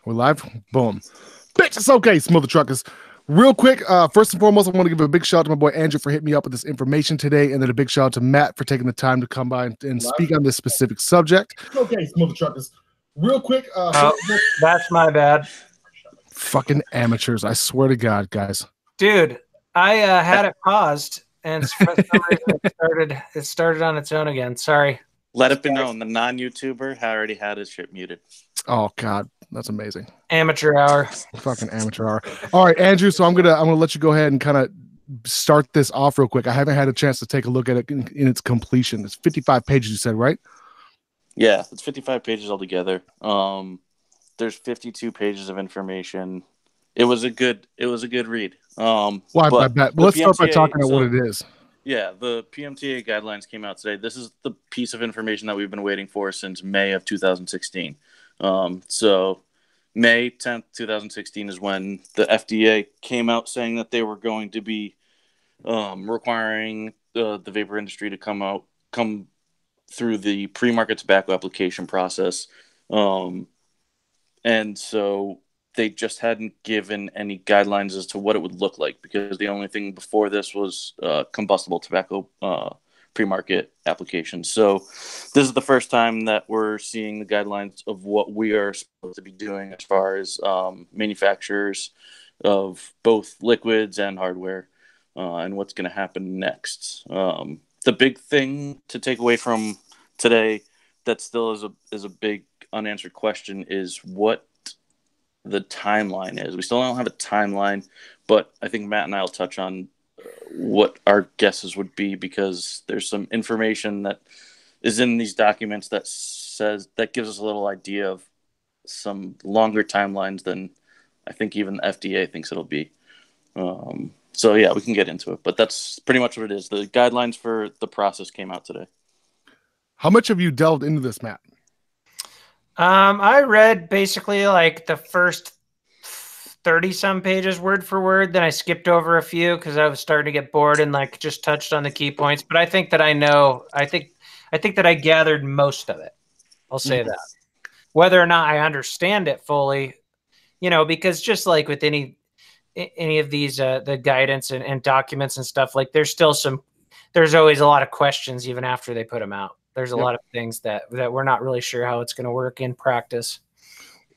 We're live. Boom. Bitch, it's okay, Smother Truckers. Real quick, first and foremost, I want to give a big shout out to my boy Andrew for hitting me up with this information today, and then a big shout out to Matt for taking the time to come by and speak on this specific subject. Okay, Smother Truckers. Real quick. That's my bad. Fucking amateurs, I swear to God, guys. Dude, I had it paused, and for some reason it started on its own again. Sorry. Let it be known, the non-YouTuber already had his shit muted. Oh God, that's amazing. Amateur hour. Fucking amateur hour. All right, Andrew. So I'm gonna let you go ahead and kind of start this off real quick. I haven't had a chance to take a look at it in its completion. It's 55 pages, you said, right? Yeah, it's 55 pages altogether. There's 52 pages of information. It was a good read. Well, I bet. Well, let's start by talking about what it is. Yeah, the PMTA guidelines came out today. This is the piece of information that we've been waiting for since May of 2016. So May 10th, 2016 is when the FDA came out saying that they were going to be requiring the vapor industry to come through the pre-market tobacco application process. And so they just hadn't given any guidelines as to what it would look like, because the only thing before this was combustible tobacco pre-market applications. So this is the first time that we're seeing the guidelines of what we are supposed to be doing as far as manufacturers of both liquids and hardware, and what's going to happen next. The big thing to take away from today that still is a big unanswered question is what the timeline is. We still don't have a timeline, but I think Matt and I will touch on what our guesses would be, because there's some information that is in these documents that gives us a little idea of some longer timelines than I think even the FDA thinks it'll be. So yeah, we can get into it, but that's pretty much what it is. The guidelines for the process came out today. How much have you delved into this, Matt? I read basically like the first 30-some pages word for word. Then I skipped over a few because I was starting to get bored and like just touched on the key points. But I think that I think that I gathered most of it. I'll say that. Whether or not I understand it fully, because just like with any of these the guidance and documents and stuff, like there's always a lot of questions even after they put them out. There's a lot of things that we're not really sure how it's going to work in practice.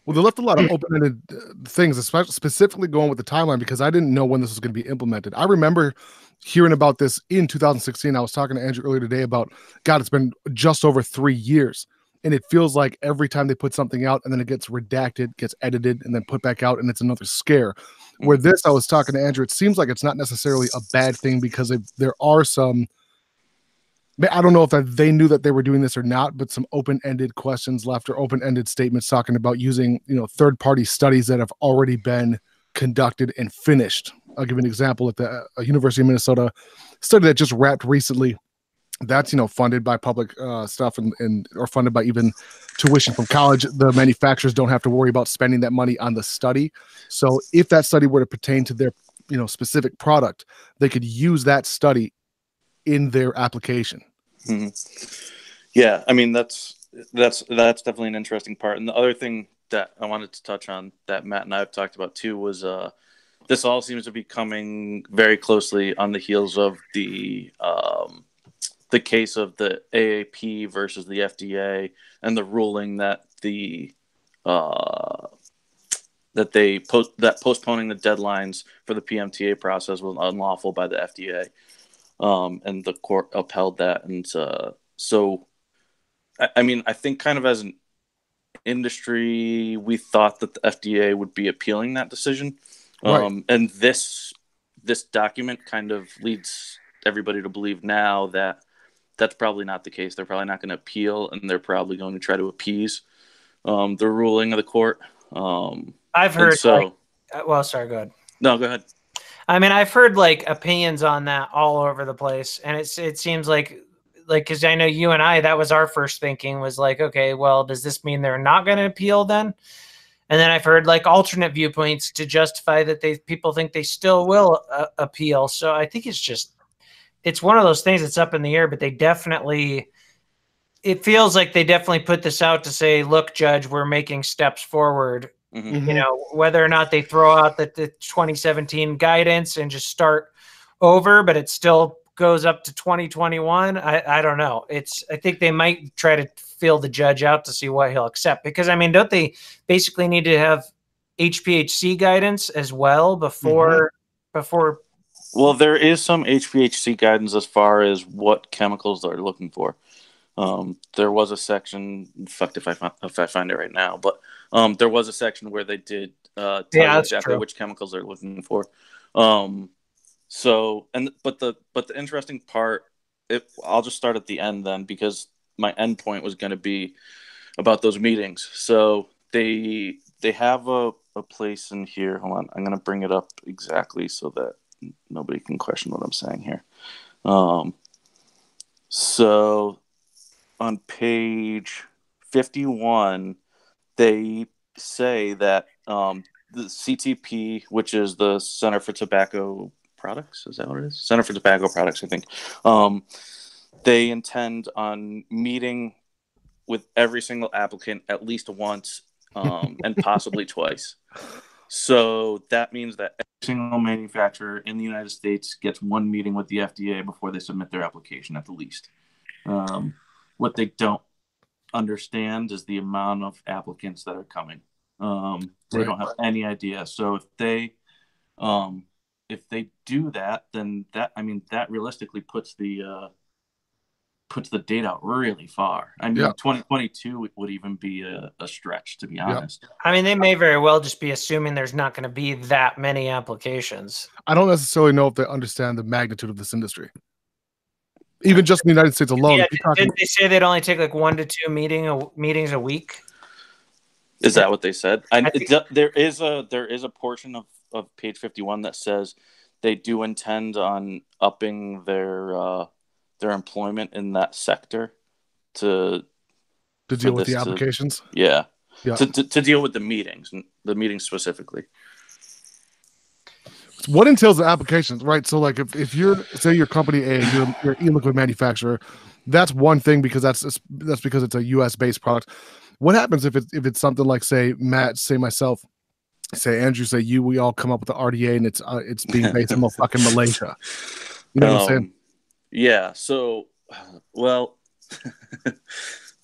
Well, they left a lot of open-ended things, especially specifically going with the timeline, because I didn't know when this was going to be implemented. I remember hearing about this in 2016. I was talking to Andrew earlier today about, God, it's been just over 3 years. And it feels like every time they put something out and then it gets redacted, gets edited, and then put back out, and it's another scare. Where this, I was talking to Andrew, it seems like it's not necessarily a bad thing, because there are some, I don't know if they knew that they were doing this or not, but some open-ended questions left, or open-ended statements talking about using, third-party studies that have already been conducted and finished. I'll give you an example at the University of Minnesota study that just wrapped recently. That's, funded by public stuff or funded by even tuition from college. The manufacturers don't have to worry about spending that money on the study. So if that study were to pertain to their, specific product, they could use that study in their application. Yeah, I mean that's definitely an interesting part. And the other thing that I wanted to touch on that Matt and I have talked about too was this all seems to be coming very closely on the heels of the case of the AAP versus the FDA and the ruling that postponing the deadlines for the PMTA process was unlawful by the FDA. And the court upheld that. And so, I mean, I think kind of as an industry, we thought that the FDA would be appealing that decision. Right. And this document kind of leads everybody to believe now that that's probably not the case. They're probably not going to appeal, and they're probably going to try to appease the ruling of the court. I've heard. Sorry, go ahead. No, go ahead. I mean, I've heard like opinions on that all over the place, and it seems like because I know you and I, that was our first thinking was like, okay, well, does this mean they're not going to appeal then? And then I've heard like alternate viewpoints to justify that people think they still will appeal. So I think it's one of those things that's up in the air, but it feels like they definitely put this out to say, look, Judge, we're making steps forward. You know, whether or not they throw out the 2017 guidance and just start over, but it still goes up to 2021. I don't know. I think they might try to feel the judge out to see what he'll accept, because I mean, don't they basically need to have HPHC guidance as well before? Well, there is some HPHC guidance as far as what chemicals they're looking for. There was a section, fucked if I find it right now, but there was a section where they did tell you exactly which chemicals they're looking for. But the interesting part, I'll just start at the end then, because my end point was going to be about those meetings. So they have a place in here. Hold on, I'm going to bring it up exactly so that nobody can question what I'm saying here. So on page 51, they say that the CTP, which is the Center for Tobacco Products, is that what it is? Center for Tobacco Products, I think. They intend on meeting with every single applicant at least once, and possibly twice. So that means that every single manufacturer in the United States gets one meeting with the FDA before they submit their application at the least. What they don't understand is the amount of applicants that are coming. They don't have any idea. So if they do that, then that realistically puts the date out really far. I mean, 2022 would even be a stretch, to be honest. I mean, they may very well just be assuming there's not going to be that many applications. I don't necessarily know if they understand the magnitude of this industry. Even just in the United States alone. Didn't they say they'd only take like 1 to 2 meetings a week? Is that what they said? There is a portion of page 51 that says they do intend on upping their employment in that sector to deal with the applications. To deal with the meetings specifically. What entails the applications, right? So like if you're, say you're company A, you're an e-liquid manufacturer, that's one thing, because that's because it's a US based product. What happens if it's something like, say Matt, say myself, say Andrew, say you, we all come up with the RDA and it's being based in fucking Malaysia. You know what I'm saying? Yeah. So, well,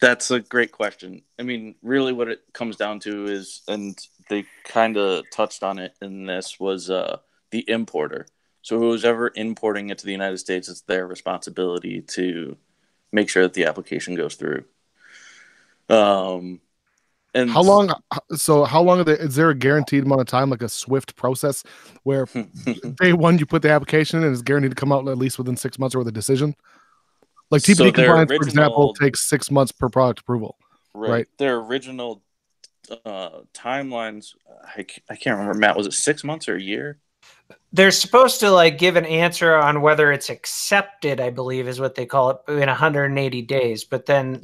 that's a great question. I mean, really what it comes down to is, and they kind of touched on it in this, was the importer. So who's ever importing it to the United States, it's their responsibility to make sure that the application goes through. And how long is there a guaranteed amount of time, like a swift process where day one you put the application in and it's guaranteed to come out at least within 6 months or with a decision? Like TPD compliance, for example, takes 6 months per product approval. Right. Their original timelines, I can't remember, Matt, was it 6 months or a year? They're supposed to like give an answer on whether it's accepted, I believe is what they call it, in 180 days. But then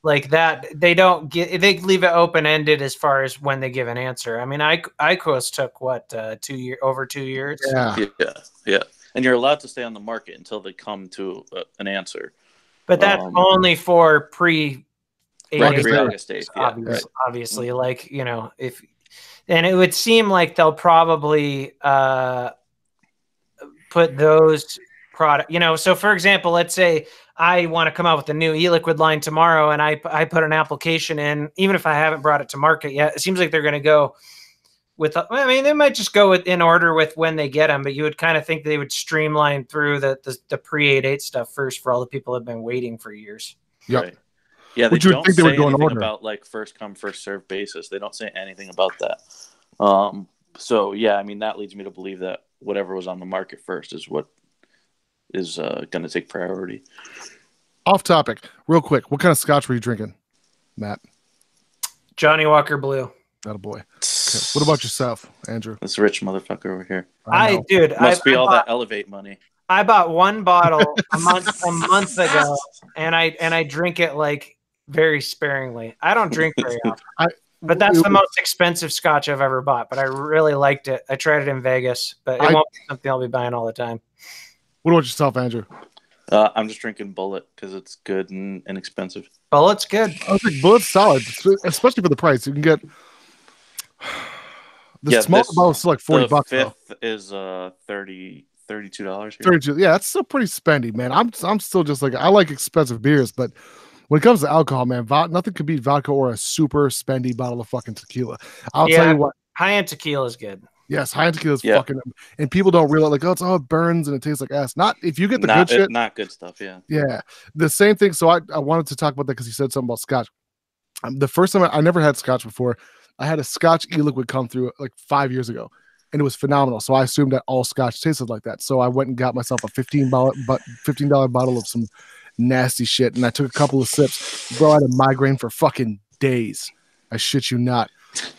like that, they leave it open-ended as far as when they give an answer. I mean, IQOS took what, over 2 years? Yeah. And you're allowed to stay on the market until they come to an answer. But that's only for pre-August 8th, obviously. Like, you know, and it would seem like they'll probably put those product, you know, so for example, let's say I want to come out with a new e-liquid line tomorrow and I put an application in, even if I haven't brought it to market yet. It seems like they're going to go with, I mean, they might just go in order with when they get them, but you would kind of think they would streamline through the pre-8.8 stuff first for all the people that have been waiting for years. Right. Yeah, they don't say anything about like first come, first serve basis. They don't say anything about that. So yeah, I mean, that leads me to believe that whatever was on the market first is what is going to take priority. Off topic, real quick. What kind of scotch were you drinking, Matt? Johnny Walker Blue. That a boy. Okay. What about yourself, Andrew? This rich motherfucker over here. Must be all that Elevate money. I bought one bottle a month ago, and I drink it like very sparingly. I don't drink very often. But that's the most expensive scotch I've ever bought. But I really liked it. I tried it in Vegas, but it won't be something I'll be buying all the time. What about yourself, Andrew? I'm just drinking Bullet because it's good and inexpensive. Bullet's good. I think Bullet's solid, especially for the price. You can get The small bottle is still like $40. The fifth is $32 here. 32. Yeah, that's still pretty spendy, man. I'm still just like, I like expensive beers, but when it comes to alcohol, man, nothing could beat vodka or a super spendy bottle of fucking tequila. I'll tell you what. High-end tequila is good. Yes, high-end tequila is fucking, and people don't realize, like, oh, it burns and it tastes like ass. Not if you get the good shit. Not good stuff, yeah. Yeah, the same thing. So I wanted to talk about that because you said something about scotch. The first time I never had scotch before. I had a Scotch e-liquid come through like 5 years ago, and it was phenomenal. So I assumed that all scotch tasted like that. So I went and got myself a $15 bottle of some nasty shit, and I took a couple of sips. Bro, I had a migraine for fucking days. I shit you not.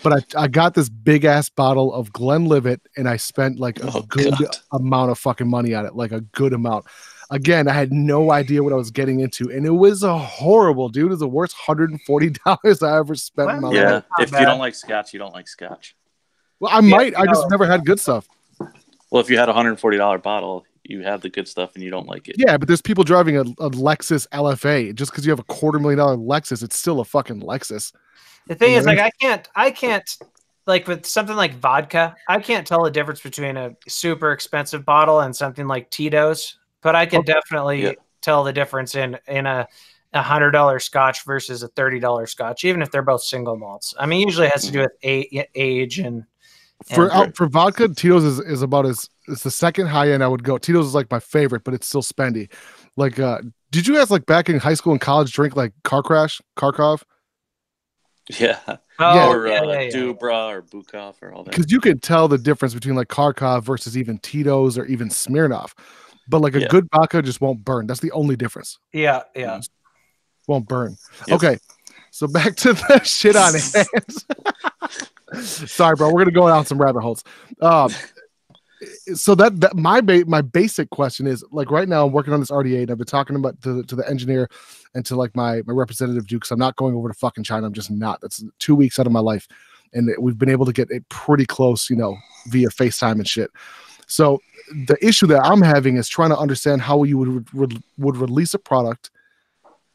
But I got this big ass bottle of Glenlivet, and I spent like a good amount of fucking money on it, like a good amount. Again, I had no idea what I was getting into, and it was a horrible, dude. It was the worst $140 I ever spent in my life. Yeah, if you don't like scotch, you don't like scotch. Well, I might. I just never had good stuff. Well, if you had a $140 bottle, you have the good stuff, and you don't like it. Yeah, but there's people driving a Lexus LFA. Just because you have a $250,000 Lexus, it's still a fucking Lexus. The thing is, like, I can't, like, with something like vodka, I can't tell the difference between a super expensive bottle and something like Tito's, but I can definitely tell the difference in a $100 scotch versus a $30 scotch, even if they're both single malts. I mean, usually it has to do with age and for vodka, Tito's is about it's the second high end I would go. Tito's is like my favorite, but it's still spendy. Like, did you guys like back in high school and college drink like Kharkov? Yeah. Dubra or Bukov or all that. Because you can tell the difference between like Kharkov versus even Tito's or even Smirnoff. But like a good vodka just won't burn. That's the only difference. Yeah. Won't burn. Yep. Okay. So back to the shit on hands. Sorry, bro. We're gonna go down some rabbit holes. So that my basic question is, like, right now I'm working on this RDA and I've been talking about to the engineer and to like my representative Duke, because I'm not going over to fucking China. I'm just not. That's 2 weeks out of my life, and we've been able to get it pretty close, via FaceTime and shit. So the issue that I'm having is trying to understand how you would release a product,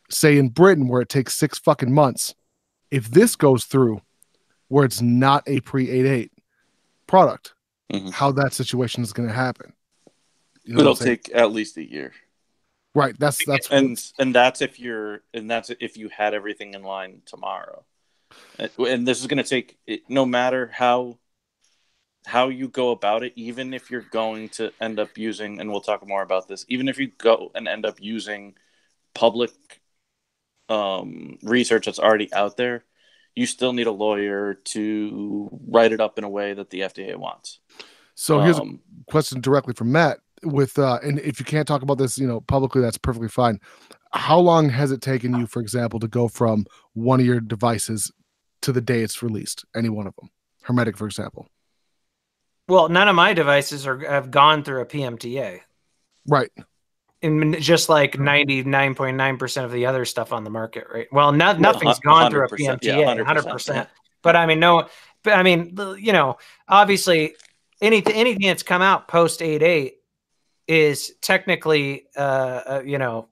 say in Britain, where it takes 6 fucking months. If this goes through, where it's not a pre-8.8 product, how that situation is going to happen. It'll take at least a year. Right. That's that's if you had everything in line tomorrow. And this is going to take, no matter how you go about it, even if you're going to end up using, and we'll talk more about this, even if you go and end up using public research that's already out there, you still need a lawyer to write it up in a way that the FDA wants. So here's a question directly from Matt. And if you can't talk about this, publicly, that's perfectly fine. How long has it taken you, for example, to go from one of your devices to the day it's released? Any one of them, Hermetic, for example. Well, none of my devices have gone through a PMTA. Right. And just like 99.9% of the other stuff on the market, right? Well, nothing's gone through a PMTA, 100%. Yeah. But I mean, obviously anything that's come out post 8.8 is technically, it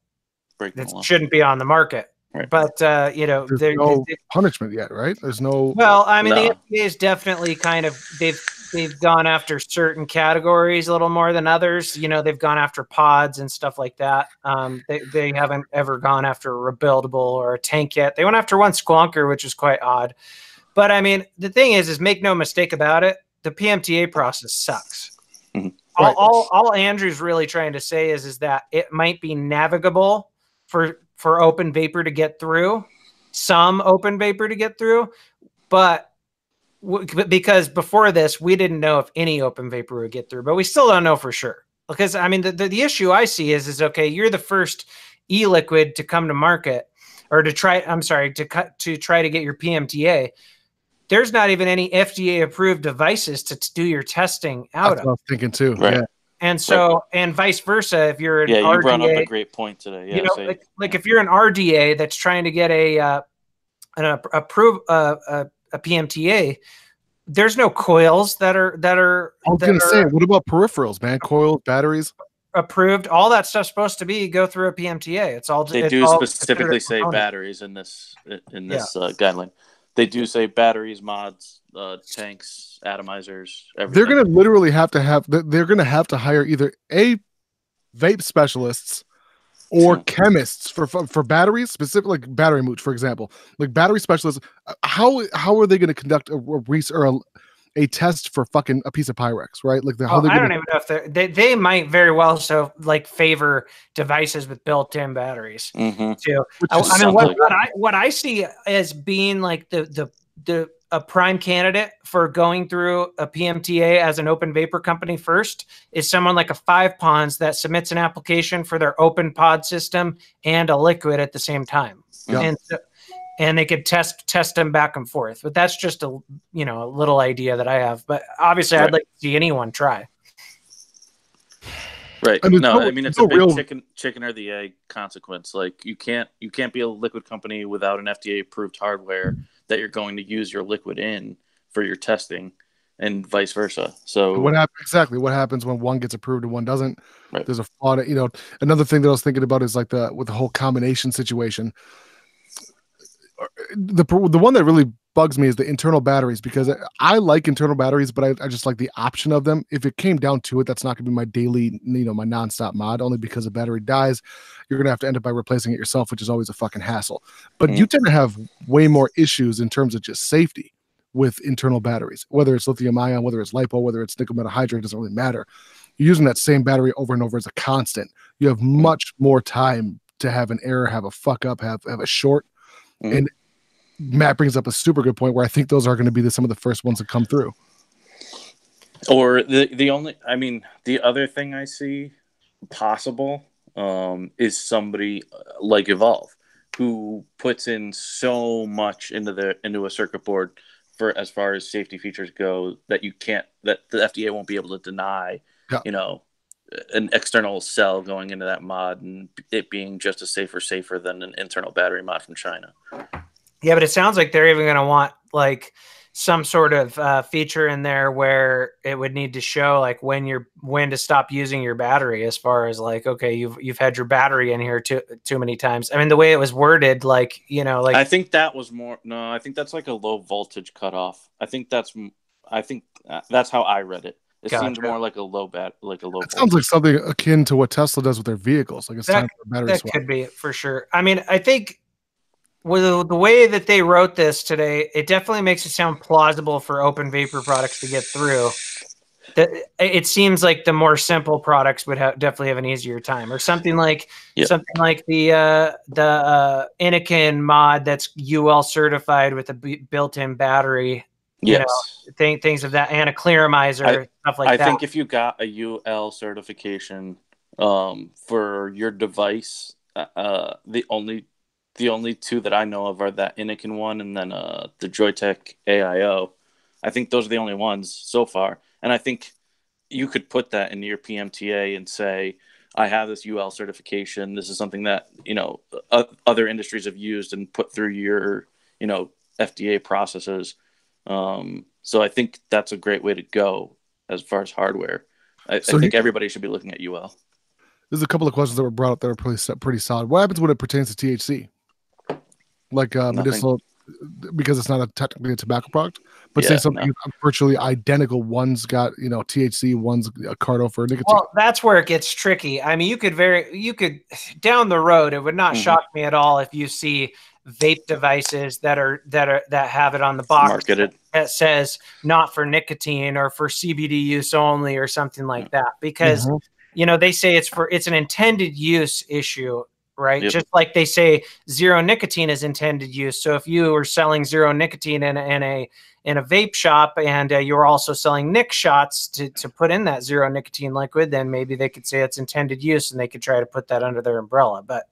shouldn't be on the market. Right. But, there's no punishment yet, right? There's no. Well, I mean, the FDA is definitely kind of, they've gone after certain categories a little more than others. They've gone after pods and stuff like that. They haven't ever gone after a rebuildable or a tank yet. They went after one squonker, which is quite odd. But I mean, the thing is make no mistake about it, the PMTA process sucks. Mm-hmm. Right. All Andrew's really trying to say is that it might be navigable for open vapor to get through, some open vapor to get through, but because before this, we didn't know if any open vapor would get through, but we still don't know for sure. Because I mean, the issue I see is okay, you're the first e-liquid to come to market, or to try to get your PMTA. There's not even any FDA approved devices to do your testing out That's of. What I was thinking too. Right. Yeah. And so, and vice versa, if you're an RDA, you brought up a great point today. Yeah, like if you're an RDA that's trying to get a PMTA, there's no coils that are. I was going to say, what about peripherals, man? Coils, batteries, approved. All that stuff's supposed to go through a PMTA. It's all. They do specifically say batteries in this guideline. They do say batteries, mods, tanks, atomizers, everything. They're going to literally they're going to have to hire either vape specialists or chemists for batteries, specifically like battery mooch, for example, like battery specialists. How are they going to conduct a test for fucking a piece of Pyrex, right? Like I don't even know if they might very well so like favor devices with built-in batteries too. I mean, what I see as being like a prime candidate for going through a PMTA as an open vapor company first is someone like a 5 Ponds that submits an application for their open pod system and a liquid at the same time. Yeah. And they could test them back and forth. But that's just a little idea that I have. But obviously I'd like to see anyone try. Right. I mean it's a big chicken or the egg consequence. Like you can't be a liquid company without an FDA approved hardware that you're going to use your liquid in for your testing, and vice versa. So what happens when one gets approved and one doesn't? Right. There's a flaw. Another thing that I was thinking about is like with the whole combination situation. The one that really bugs me is the internal batteries, because I like internal batteries, but I just like the option of them. If it came down to it, that's not going to be my daily, my nonstop mod, only because the battery dies. You're going to have to end up by replacing it yourself, which is always a fucking hassle. But you tend to have way more issues in terms of just safety with internal batteries, whether it's lithium ion, whether it's LiPo, whether it's nickel metal hydride, doesn't really matter. You're using that same battery over and over as a constant. You have much more time to have an error, have a fuck up, have a short. And Matt brings up a super good point where I think those are going to be some of the first ones to come through. Or the other thing I see possible is somebody like Evolve, who puts in so much into a circuit board for as far as safety features go that the FDA won't be able to deny, an external cell going into that mod and it being just as safer than an internal battery mod from China. Yeah, but it sounds like they're even going to want like some sort of feature in there where it would need to show like when to stop using your battery, as far as like, okay, you've had your battery in here too many times. I mean, the way it was worded, like I think that was more. No, I think that's like a low voltage cutoff. I think that's how I read it. It seemed more like a low voltage. Sounds like something akin to what Tesla does with their vehicles. Like it's time for a battery swap. That could be for sure. I mean, I think with the way that they wrote this today, it definitely makes it sound plausible for open vapor products to get through. It seems like the more simple products would definitely have an easier time, or something like the Anakin mod that's UL certified with a built-in battery. Things of that, and a clearomizer, stuff like that. I think if you got a UL certification for your device, the only two that I know of are that Anakin one and then the Joytech AIO. I think those are the only ones so far. And I think you could put that into your PMTA and say, I have this UL certification. This is something that, other industries have used and put through your, FDA processes. So I think that's a great way to go as far as hardware. I think everybody should be looking at UL. There's a couple of questions that were brought up that are pretty solid. What happens when it pertains to THC? Like medicinal, because it's not technically a tobacco product, but say something virtually identical. One's got THC, one's a cardo for nicotine. Well, that's where it gets tricky. I mean, you could down the road, it would not shock me at all if you see vape devices that have it on the box marketed that says not for nicotine or for CBD use only or something like that, because they say it's an intended use issue. Right. Yep. Just like they say zero nicotine is intended use. So if you are selling zero nicotine in a vape shop and you're also selling nic shots to put in that zero nicotine liquid, then maybe they could say it's intended use and they could try to put that under their umbrella. But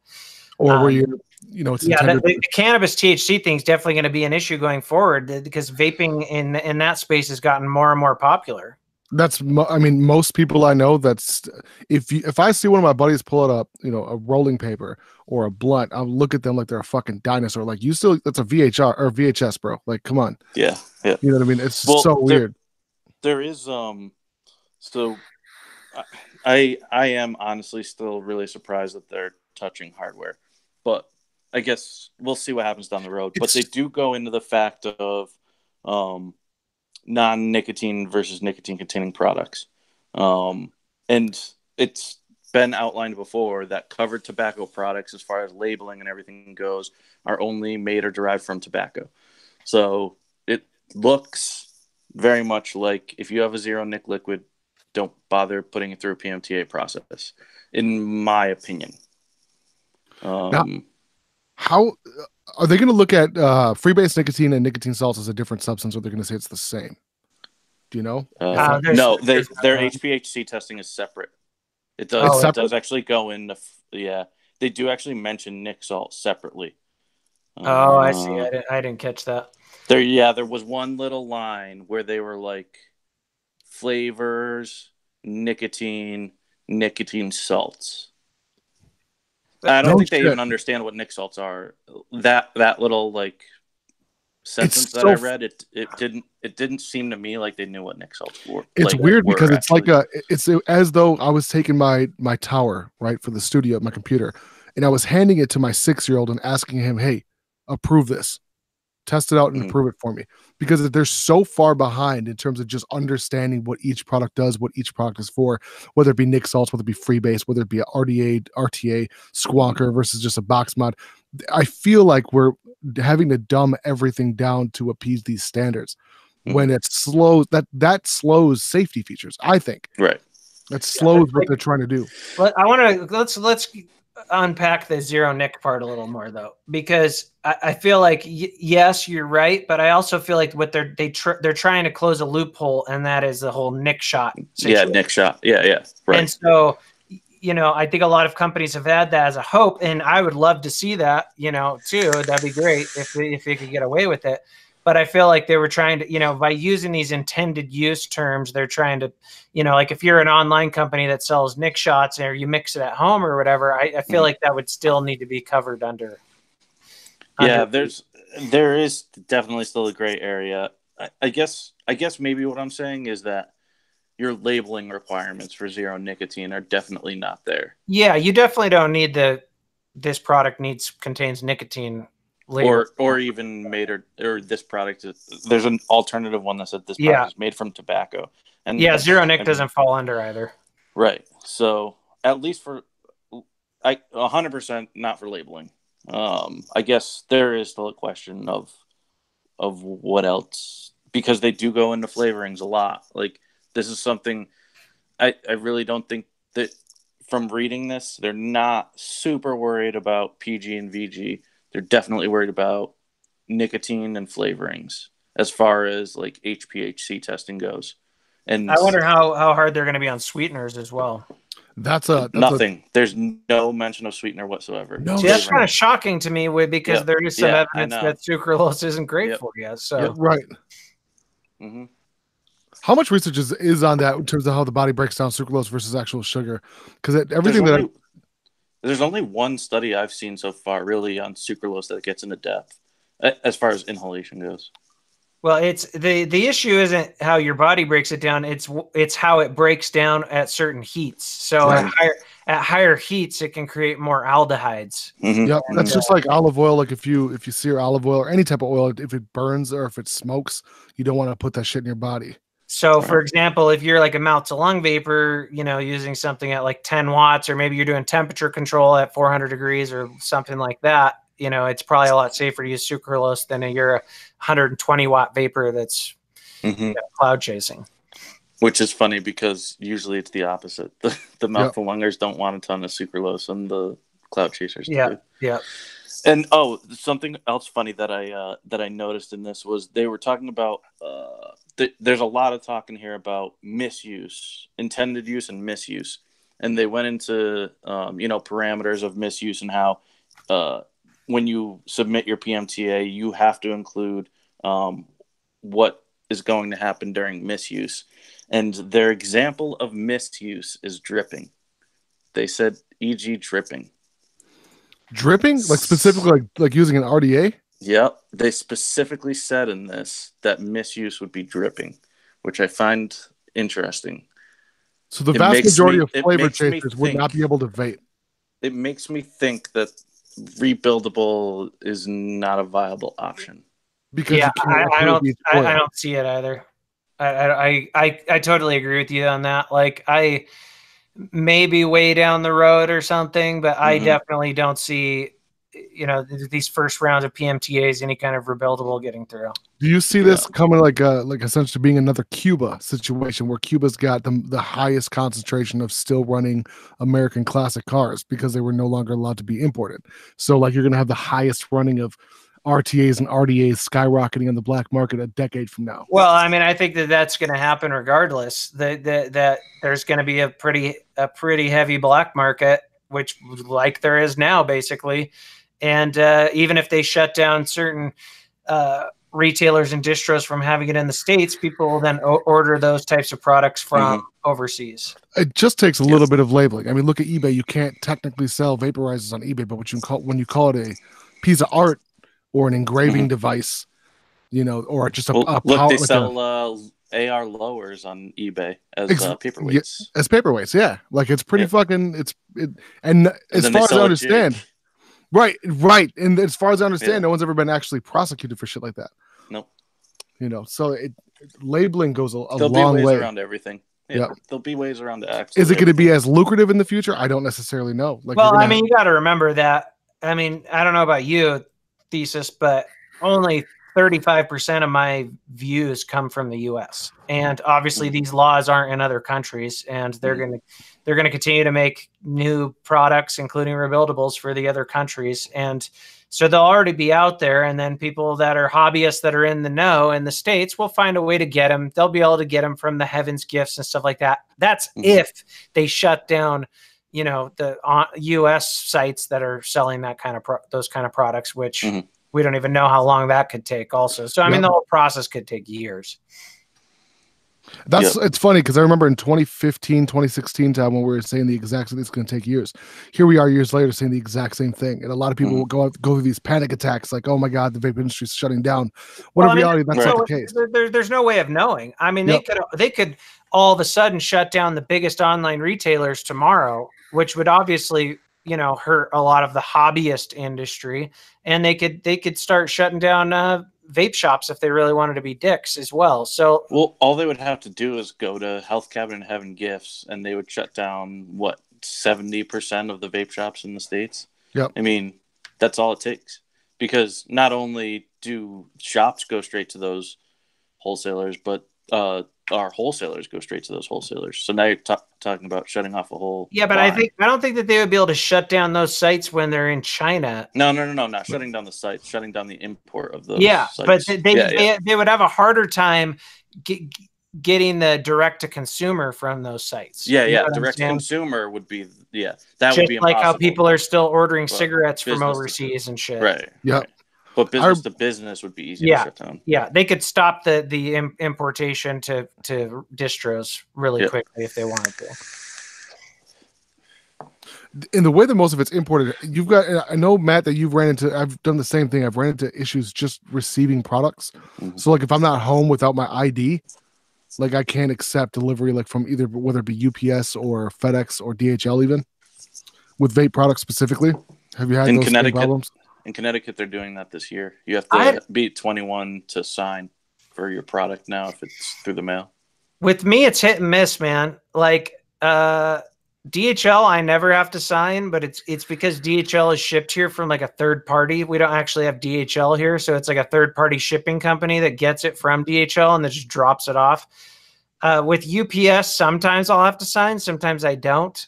where it's the cannabis THC thing is definitely going to be an issue going forward, because vaping in that space has gotten more and more popular. Most people I know, that's if I see one of my buddies pull it up, a rolling paper or a blunt, I'll look at them like they're a fucking dinosaur. Like, that's a VHR or VHS, bro. Like, come on. Yeah. You know what I mean? It's so weird. There is so I am honestly still really surprised that they're touching hardware, but I guess we'll see what happens down the road. But they do go into the fact of non-nicotine versus nicotine-containing products. And it's been outlined before that covered tobacco products, as far as labeling and everything goes, are only made or derived from tobacco. So it looks very much like if you have a zero-nic liquid, don't bother putting it through a PMTA process, in my opinion. Now, how are they going to look at freebase nicotine and nicotine salts as a different substance, or they're going to say it's the same? Do you know? No, their HPHC testing is separate. It does. It does actually go into. Yeah, they do actually mention nic salt separately. Oh, I see. I didn't catch that. There was one little line where they were like flavors, nicotine salts. I don't think they even understand what nic salts are. That little like sentence that I read, it didn't seem to me like they knew what nic salts were. It's weird because it's actually it's as though I was taking my tower, right, for the studio, my computer, and I was handing it to my 6-year-old and asking him, "Hey, approve this. Test it out and approve it for me," because they're so far behind in terms of just understanding what each product does, what each product is for, whether it be nic salts, whether it be freebase, whether it be a RTA, squonker versus just a box mod. I feel like we're having to dumb everything down to appease these standards when it slows that slows safety features. I think that slows what they're trying to do. But I want to let's unpack the zero nic part a little more, though, because I feel like yes, you're right, but I also feel like what they're trying to close a loophole, and that is the whole nic shot situation. Yeah, nic shot. Yeah, right. And so, I think a lot of companies have had that as a hope, and I would love to see that, too. That'd be great if they could get away with it. But I feel like they were trying to, by using these intended use terms, they're trying to, like if you're an online company that sells nic shots or you mix it at home or whatever, I feel like that would still need to be covered under. Yeah, there is definitely still a gray area. I guess maybe what I'm saying is that your labeling requirements for zero nicotine are definitely not there. Yeah, you definitely don't need this product contains nicotine. Or even made or this product there's an alternative one that said this product is made from tobacco, and zero nic doesn't fall under either, right? So at least for 100% not for labeling. I guess there is still a question of what else, because they do go into flavorings a lot. Like this is something I really don't think that from reading this they're not super worried about PG and VG. They're definitely worried about nicotine and flavorings as far as like HPHC testing goes. And I wonder how hard they're going to be on sweeteners as well. That's nothing. There's no mention of sweetener whatsoever. No, that's kind of shocking to me, because there is some evidence that sucralose isn't great for you. So right. Mm-hmm. How much research is on that in terms of how the body breaks down sucralose versus actual sugar? Because everything there's only one study I've seen so far really on sucralose that gets into depth as far as inhalation goes. Well, it's the issue isn't how your body breaks it down. It's how it breaks down at certain heats. So at higher heats, it can create more aldehydes. Mm-hmm. Yeah, that's just like olive oil. Like if you sear olive oil or any type of oil, if it burns or if it smokes, you don't want to put that shit in your body. So, for example, if you're like a mouth to lung vapor, using something at like 10 watts, or maybe you're doing temperature control at 400 degrees or something like that, it's probably a lot safer to use sucralose than you're a 120 watt vapor that's cloud chasing. Which is funny because usually it's the opposite. The mouth to lungers don't want a ton of sucralose, and the cloud chasers do. Yeah. And something else funny that I noticed in this was they were talking about there's a lot of talk in here about misuse, intended use, and misuse, and they went into parameters of misuse and how when you submit your PMTA, you have to include what is going to happen during misuse, and their example of misuse is dripping. They said, e.g., dripping. Dripping, like specifically like using an RDA. Yep, they specifically said in this that misuse would be dripping, which I find interesting. So the vast majority of flavor chasers would not be able to vape. It makes me think that rebuildable is not a viable option. Because I don't see it either. I totally agree with you on that. Like, I maybe way down the road or something, but I definitely don't see, these first rounds of PMTAs, any kind of rebuildable getting through. Do you see this coming like essentially being another Cuba situation where Cuba's got the highest concentration of still running American classic cars because they were no longer allowed to be imported? So like you're going to have the highest running of RTAs and RDAs skyrocketing on the black market a decade from now. Well, I mean, I think that's going to happen regardless. That there's going to be a pretty heavy black market, which like there is now, basically. And even if they shut down certain retailers and distros from having it in the States, people will then order those types of products from overseas. It just takes a little bit of labeling. I mean, look at eBay. You can't technically sell vaporizers on eBay, but when you call it a piece of art or an engraving device, or just they sell AR lowers on eBay as paperweights. Yeah, as paperweights, yeah. Like it's pretty fucking. And as far as I understand, right. And as far as I understand, no one's ever been actually prosecuted for shit like that. Nope. So labeling goes a long way. There'll be ways around everything. Yeah, there'll be ways around to actually. Is it going to be as lucrative in the future? I don't necessarily know. You got to remember that. I mean, I don't know about you, Thesis, but only 35% of my views come from the U.S. And obviously these laws aren't in other countries, and they're going to continue to make new products, including rebuildables, for the other countries. And so they'll already be out there. And then people that are hobbyists that are in the know in the States will find a way to get them. They'll be able to get them from the Heaven's Gifts and stuff like that. That's if they shut down, the U.S. sites that are selling that kind of those kind of products, which we don't even know how long that could take also. So, I mean, the whole process could take years. It's funny because I remember in 2015, 2016 time when we were saying the exact same, it's going to take years. Here we are years later saying the exact same thing. And a lot of people will go through these panic attacks like, oh my God, the vape industry is shutting down. In reality, that's not the case. There's no way of knowing. I mean, they could all of a sudden shut down the biggest online retailers tomorrow, which would obviously, hurt a lot of the hobbyist industry. And they could start shutting down vape shops if they really wanted to be dicks as well. So, all they would have to do is go to Health Cabinet and Heaven Gifts, and they would shut down 70% of the vape shops in the States. Yep. I mean, that's all it takes, because not only do shops go straight to those wholesalers, but our wholesalers go straight to those wholesalers. So now you're talking about shutting off a whole. Yeah, but line. I don't think that they would be able to shut down those sites when they're in China. No, not shutting down the sites, shutting down the import of those. Yeah, sites. But they would have a harder time getting the direct to consumer from those sites. Yeah, direct to consumer would be that would be like impossible. how people are still ordering cigarettes from overseas and shit. Right. Yeah. Right. But business to business would be easy to shut down. Yeah, they could stop the importation to distros really quickly if they wanted to. In the way that most of it's imported, you've got, I know, Matt, that you've ran into, I've done the same thing. I've ran into issues just receiving products. So like if I'm not home without my ID, like I can't accept delivery like from either, whether it be UPS or FedEx or DHL even, with vape products specifically. Have you had those same problems? In Connecticut, they're doing that this year. You have to be 21 to sign for your product now if it's through the mail. With me, it's hit and miss, man. Like DHL, I never have to sign, but it's because DHL is shipped here from like a third party. We don't actually have DHL here, so it's like a third party shipping company that gets it from DHL and then just drops it off. With UPS, sometimes I'll have to sign, sometimes I don't.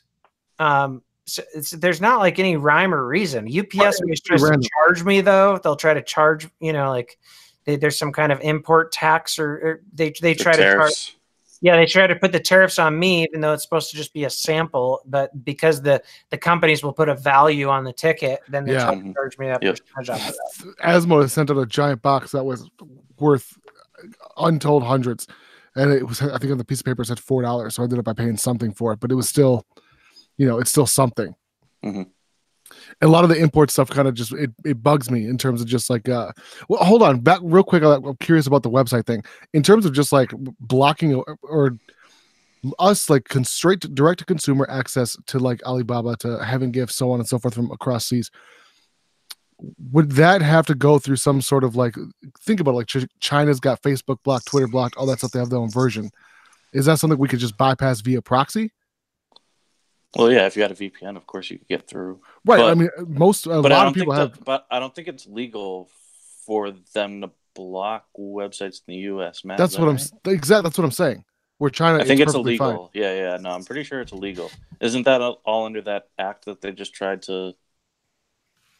So there's not like any rhyme or reason. UPS always tries to charge me though. They'll try to charge, like there's some kind of import tax or they try to charge. Yeah, they try to put the tariffs on me, even though it's supposed to just be a sample. But because the companies will put a value on the ticket, then they try to charge me that percentage off of that. Asmo has sent out a giant box that was worth untold hundreds, and it was, I think, on the piece of paper it said $4, so I ended up by paying something for it. But it was still, it's still something. And a lot of the import stuff kind of just it bugs me in terms of just like well, hold on, back real quick. I'm curious about the website thing in terms of just like blocking or us like direct to consumer access to like Alibaba, to Heaven Gifts, so on and so forth from across seas. would that have to go through some sort of like, think about it, like China's got Facebook blocked, Twitter blocked, all that stuff. They have their own version. Is that something we could just bypass via proxy? Well, yeah, if you had a VPN, of course you could get through. Right. But, I mean, a lot of people have. But I don't think it's legal for them to block websites in the U.S. Matt, That's what That's what I'm saying. We're trying to. I think it's Fine. illegal. Yeah. No, I'm pretty sure it's illegal. Isn't that all under that act that they just tried to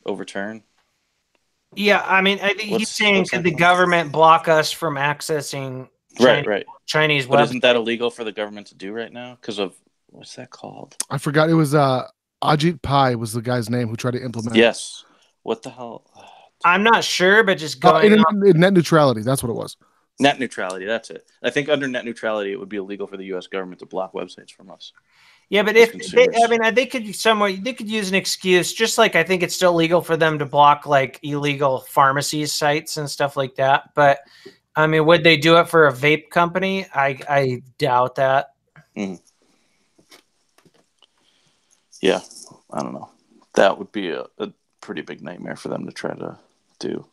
overturn? Yeah, I mean, I think he's saying, could the government block us from accessing Chinese websites? But isn't that illegal for the government to do right now? Because of, what's that called? I forgot. It was Ajit Pai was the guy's name who tried to implement it. Yes. What the hell? I'm not sure, but just going in net neutrality. That's what it was. Net neutrality. That's it. I think under net neutrality, it would be illegal for the U.S. government to block websites from us. Yeah, but they could use an excuse, just like I think it's still legal for them to block like illegal pharmacies sites and stuff like that. But I mean, would they do it for a vape company? I doubt that. Mm. Yeah, I don't know. That would be a pretty big nightmare for them to try to do.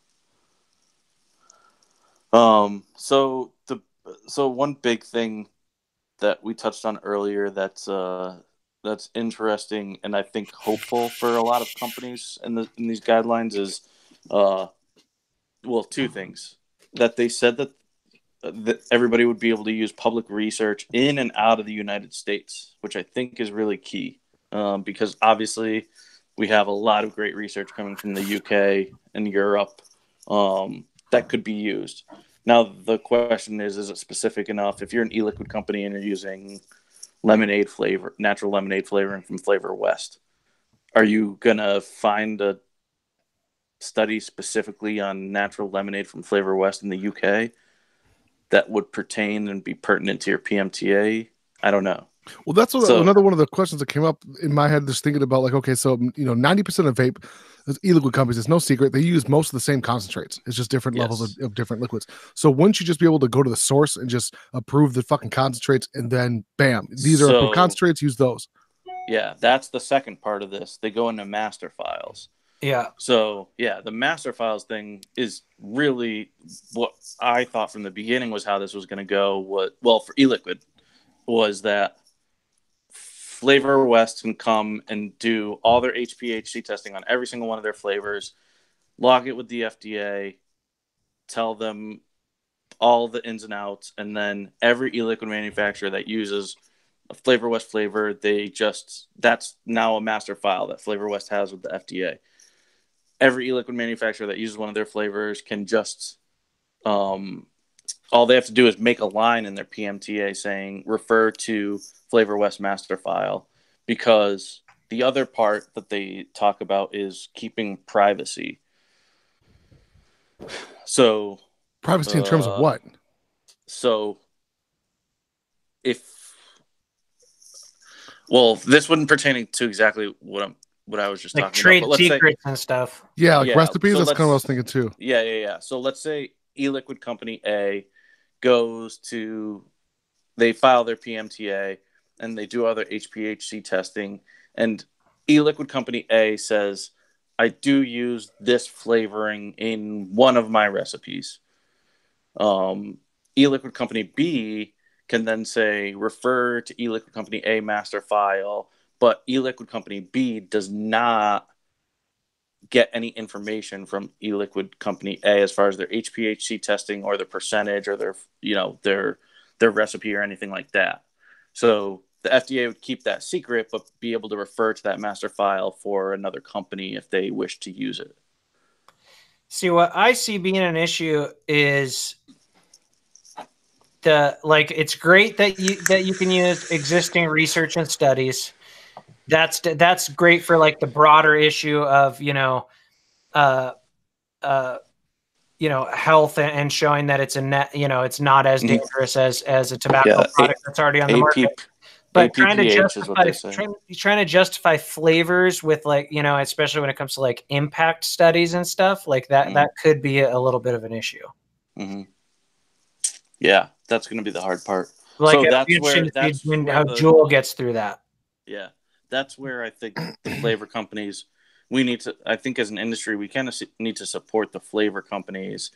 So one big thing that we touched on earlier that's interesting and I think hopeful for a lot of companies in these guidelines is two things. That they said that everybody would be able to use public research in and out of the United States, which I think is really key, because obviously we have a lot of great research coming from the UK and Europe that could be used. Now, the question is it specific enough? If you're an e-liquid company and you're using natural lemonade flavoring from Flavor West, are you going to find a study specifically on natural lemonade from Flavor West in the UK that would pertain and be pertinent to your PMTA? I don't know. Well, that's another one of the questions that came up in my head, just thinking about like, okay, so 90% of vape e-liquid companies, it's no secret, they use most of the same concentrates. It's just different levels of different liquids. So wouldn't you just be able to go to the source and just approve the fucking concentrates, and then bam, these are approved concentrates, use those? Yeah, that's the second part of this. They go into master files. Yeah. So yeah, the master files thing is really what I thought from the beginning was how this was going to go. For e-liquid was that Flavor West can come and do all their HPHC testing on every single one of their flavors, log it with the FDA, tell them all the ins and outs, and then every e-liquid manufacturer that uses a Flavor West flavor, that's now a master file that Flavor West has with the FDA. Every e-liquid manufacturer that uses one of their flavors can just all they have to do is make a line in their PMTA saying refer to Flavor West master file, because the other part that they talk about is keeping privacy. So privacy in terms of what? So this wouldn't pertain to exactly what I was just like talking trade about. But secrets and stuff. Yeah, like recipes. That's kind of what I was thinking too. Yeah. So let's say e-liquid company A goes to, they file their PMTA and they do other HPHC testing, and e-liquid company A says, I do use this flavoring in one of my recipes. E-liquid company B can then say refer to e-liquid company A master file, but e-liquid company B does not get any information from e-liquid company A as far as their HPHC testing or their percentage or their recipe or anything like that. So the FDA would keep that secret, but be able to refer to that master file for another company if they wish to use it. See, what I see being an issue is it's great that you can use existing research and studies. That's great for like the broader issue of health and showing that it's it's not as dangerous as a tobacco product that's already on the market. But trying to justify flavors with especially when it comes to like impact studies and stuff like that, that could be a little bit of an issue. Mm-hmm. Yeah, that's going to be the hard part. Like how Juul gets through that. Yeah, that's where I think the flavor companies I think as an industry, we kind of need to support the flavor companies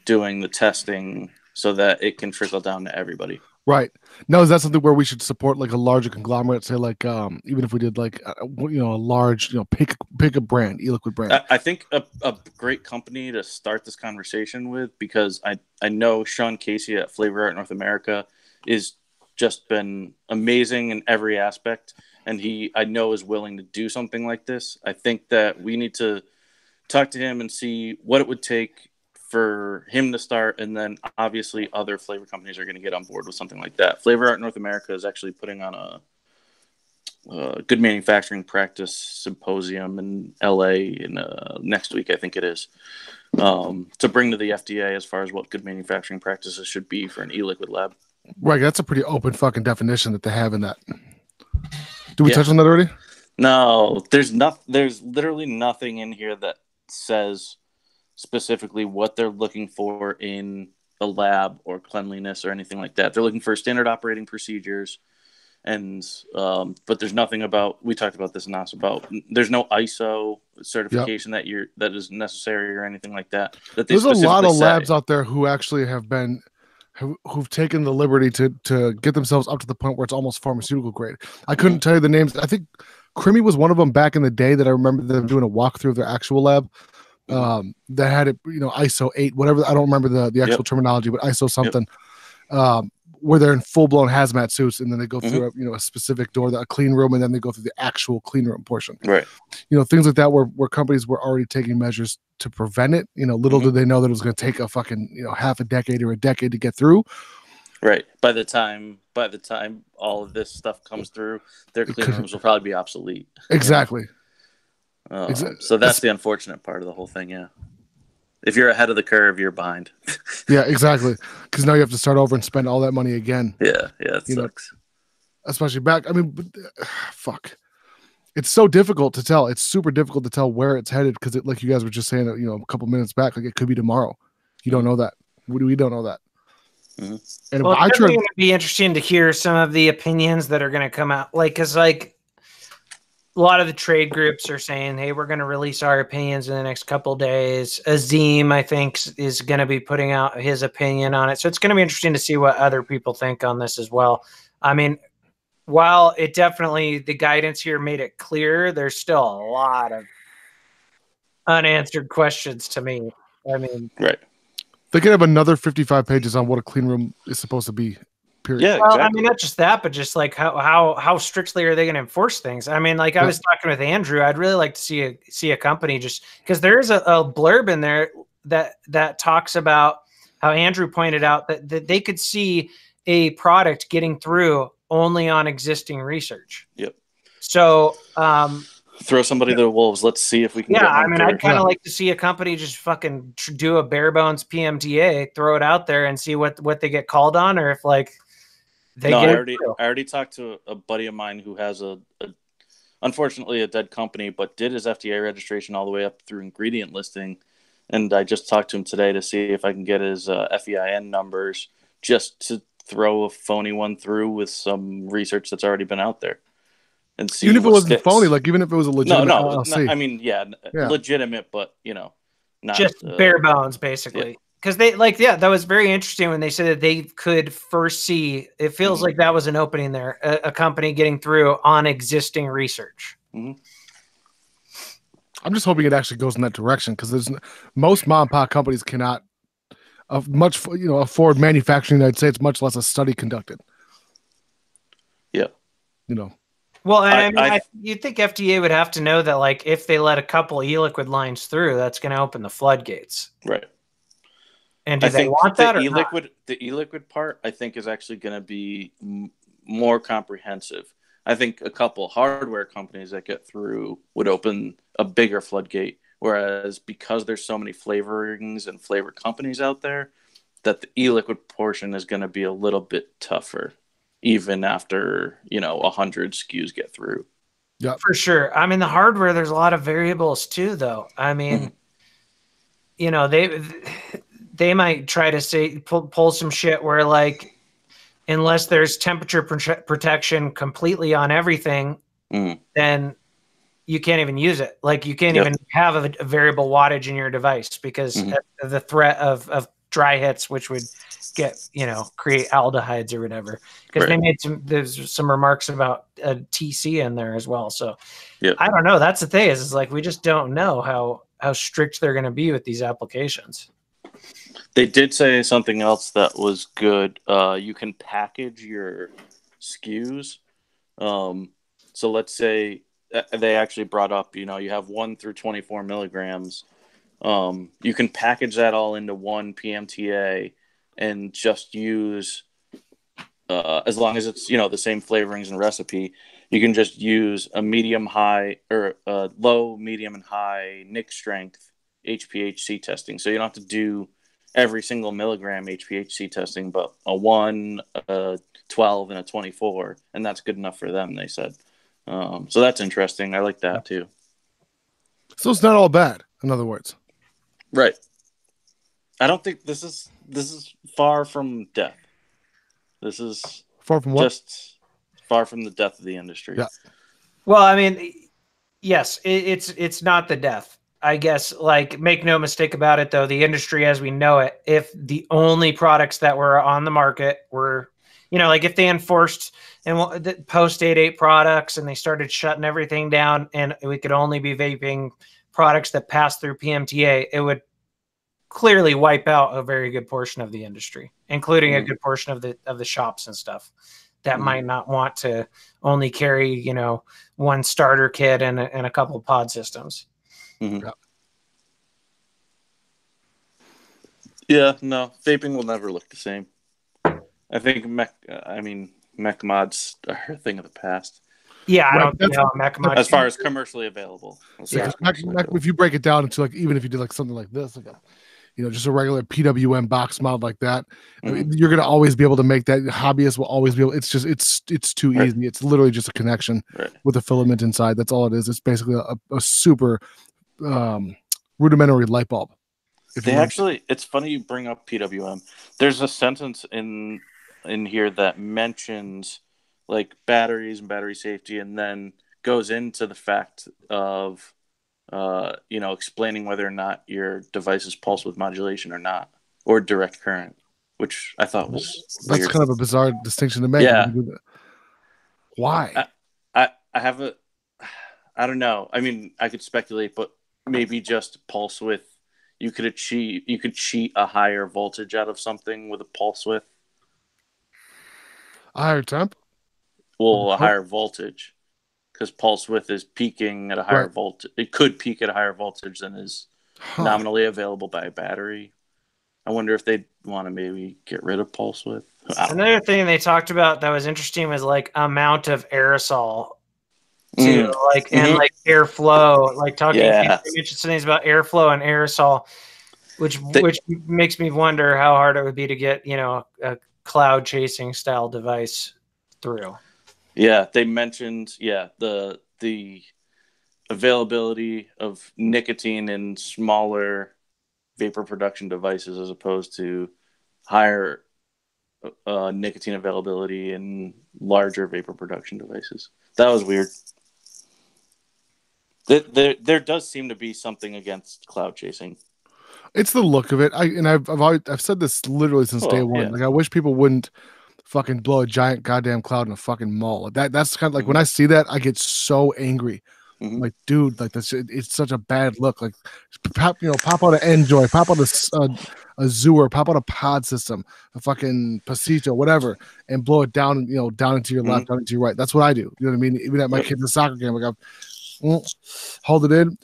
doing the testing so that it can trickle down to everybody. Right. Now, is that something where we should support like a larger conglomerate, say like even if we did like a large, pick a brand, e-liquid brand? I think a great company to start this conversation with, because I know Sean Casey at Flavor Art North America is just been amazing in every aspect, and I know is willing to do something like this. I think that we need to talk to him and see what it would take for him to start, and then obviously other flavor companies are going to get on board with something like that. Flavor Art North America is actually putting on a good manufacturing practice symposium in LA in next week, I think it is, to bring to the FDA as far as what good manufacturing practices should be for an e-liquid lab. Right, that's a pretty open fucking definition that they have in that. Did we touch on that already? No, there's literally nothing in here that says specifically what they're looking for in a lab or cleanliness or anything like that. They're looking for standard operating procedures, and but there's nothing about, we talked about this in us about, there's no ISO certification that is necessary or anything like that. There's a lot of labs out there who actually who've taken the liberty to get themselves up to the point where it's almost pharmaceutical grade. I couldn't tell you the names. I think Creamy was one of them back in the day that I remember them doing a walkthrough of their actual lab. That had it, ISO 8, whatever. I don't remember the actual terminology, but ISO something, where they're in full blown hazmat suits, and then they go through a specific door, a clean room, and then they go through the actual clean room portion. Right. Things like that where companies were already taking measures to prevent it. Little did they know that it was going to take a fucking, half a decade or a decade to get through. Right. By the time all of this stuff comes through, their clean rooms will probably be obsolete. Exactly. So that's the unfortunate part of the whole thing. Yeah. If you're ahead of the curve, you're behind. Yeah, exactly. Because now you have to start over and spend all that money again. Yeah, it sucks. Especially back. Fuck. It's so difficult to tell. It's super difficult to tell where it's headed because, like you guys were just saying, a couple minutes back, like it could be tomorrow. You don't know that. We don't know that. And it's going to be interesting to hear some of the opinions that are going to come out. Because a lot of the trade groups are saying, hey, we're going to release our opinions in the next couple of days. Azim, I think, is going to be putting out his opinion on it. So it's going to be interesting to see what other people think on this as well. While it definitely, the guidance here made it clear, there's still a lot of unanswered questions to me. Right. They could have another 55 pages on what a clean room is supposed to be. Period. Yeah, well, exactly. not just that, but just like how strictly are they going to enforce things? I was talking with Andrew. I'd really like to see a company, just because there is a blurb in there that talks about how Andrew pointed out that they could see a product getting through only on existing research. Yep. So throw somebody to the wolves. Let's see if we can. I'd kind of like to see a company just fucking do a bare bones PMTA, throw it out there, and see what they get called on, or if I already talked to a buddy of mine who has unfortunately a dead company, but did his FDA registration all the way up through ingredient listing. And I just talked to him today to see if I can get his FEIN numbers, just to throw a phony one through with some research that's already been out there. And see, even if it wasn't phony, even if it was a legitimate LLC. Legitimate, but not just bare bones, basically. Yeah. Because that was very interesting when they said that they could first see. It feels like that was an opening there, a company getting through on existing research. I'm just hoping it actually goes in that direction, because most mom and pop companies cannot afford manufacturing in the United States, much less a study conducted. Yeah. Well, you'd think FDA would have to know that, if they let a couple e-liquid lines through, that's going to open the floodgates. Right. And do they want that or not? The e-liquid part, I think, is actually going to be more comprehensive. I think a couple hardware companies that get through would open a bigger floodgate, whereas because there's so many flavorings and flavor companies out there, that the e-liquid portion is going to be a little bit tougher, even after 100 SKUs get through. Yeah, for sure. The hardware, there's a lot of variables too, though. They might try to say pull some shit where unless there's temperature protection completely on everything, then you can't even use it. Like you can't even have a variable wattage in your device because of the threat of dry hits, which would get, create aldehydes or whatever. Because they made there's some remarks about TC in there as well. So I don't know. That's the thing is like, we just don't know how strict they're going to be with these applications. They did say something else that was good. You can package your SKUs. So let's say they actually brought up, you have 1 through 24 milligrams. You can package that all into one PMTA and just use, as long as it's, the same flavorings and recipe, you can just use a medium high or low, medium, and high nic strength HPHC testing. So you don't have to do every single milligram HPHC testing, but a 1, a 12, and a 24, and that's good enough for them, they said. So that's interesting. I like that too. So it's not all bad, in other words. Right. I don't think this is far from death. This is far from what? Just far from the death of the industry. Yeah. Well, I mean, yes, it's not the death. I guess, like, make no mistake about it, though, the industry as we know it, if the only products that were on the market were, like if they enforced and post 8.8 products and they started shutting everything down and we could only be vaping products that pass through PMTA, it would clearly wipe out a very good portion of the industry, including a good portion of the shops and stuff that might not want to only carry, one starter kit and a couple of pod systems. Yeah, no, vaping will never look the same. I think mech mods are a thing of the past. Yeah, I don't know mech mods. As far as commercially available. If you break it down into like, even if you did like something like this, like just a regular PWM box mod like that, I mean, you're gonna always be able to make that. Hobbyists will always be able. It's just it's too easy. It's literally just a connection with a filament inside. That's all it is. It's basically a super rudimentary light bulb. It's funny you bring up PWM. There's a sentence in here that mentions like batteries and battery safety, and then goes into the fact of explaining whether or not your device is pulse width modulation or not, or direct current, which I thought was that's weird. kind of a bizarre distinction to make. Yeah. Why? I don't know. I mean, I could speculate, but maybe just pulse width. You could cheat a higher voltage out of something with a pulse width. A higher temp? Well, a higher voltage. Because pulse width is peaking at a higher voltage. It could peak at a higher voltage than is nominally available by a battery. I wonder if they'd want to maybe get rid of pulse width. Another thing they talked about that was interesting was like amount of aerosol to and like airflow, like talking interesting things about airflow and aerosol, which makes me wonder how hard it would be to get a cloud chasing style device through. Yeah, they mentioned the availability of nicotine in smaller vapor production devices as opposed to higher nicotine availability in larger vapor production devices. That was weird. There does seem to be something against cloud chasing. It's the look of it. I've said this literally since day one. Like, I wish people wouldn't fucking blow a giant goddamn cloud in a fucking mall. That's kind of like when I see that, I get so angry. Like, dude, like it's such a bad look. Like, pop out an Enjoy, pop out a Zooer, pop out a pod system, a fucking Pasito, whatever, and blow it down, down into your left, down into your right. That's what I do. You know what I mean? Even at my kid's soccer game, like, hold it in,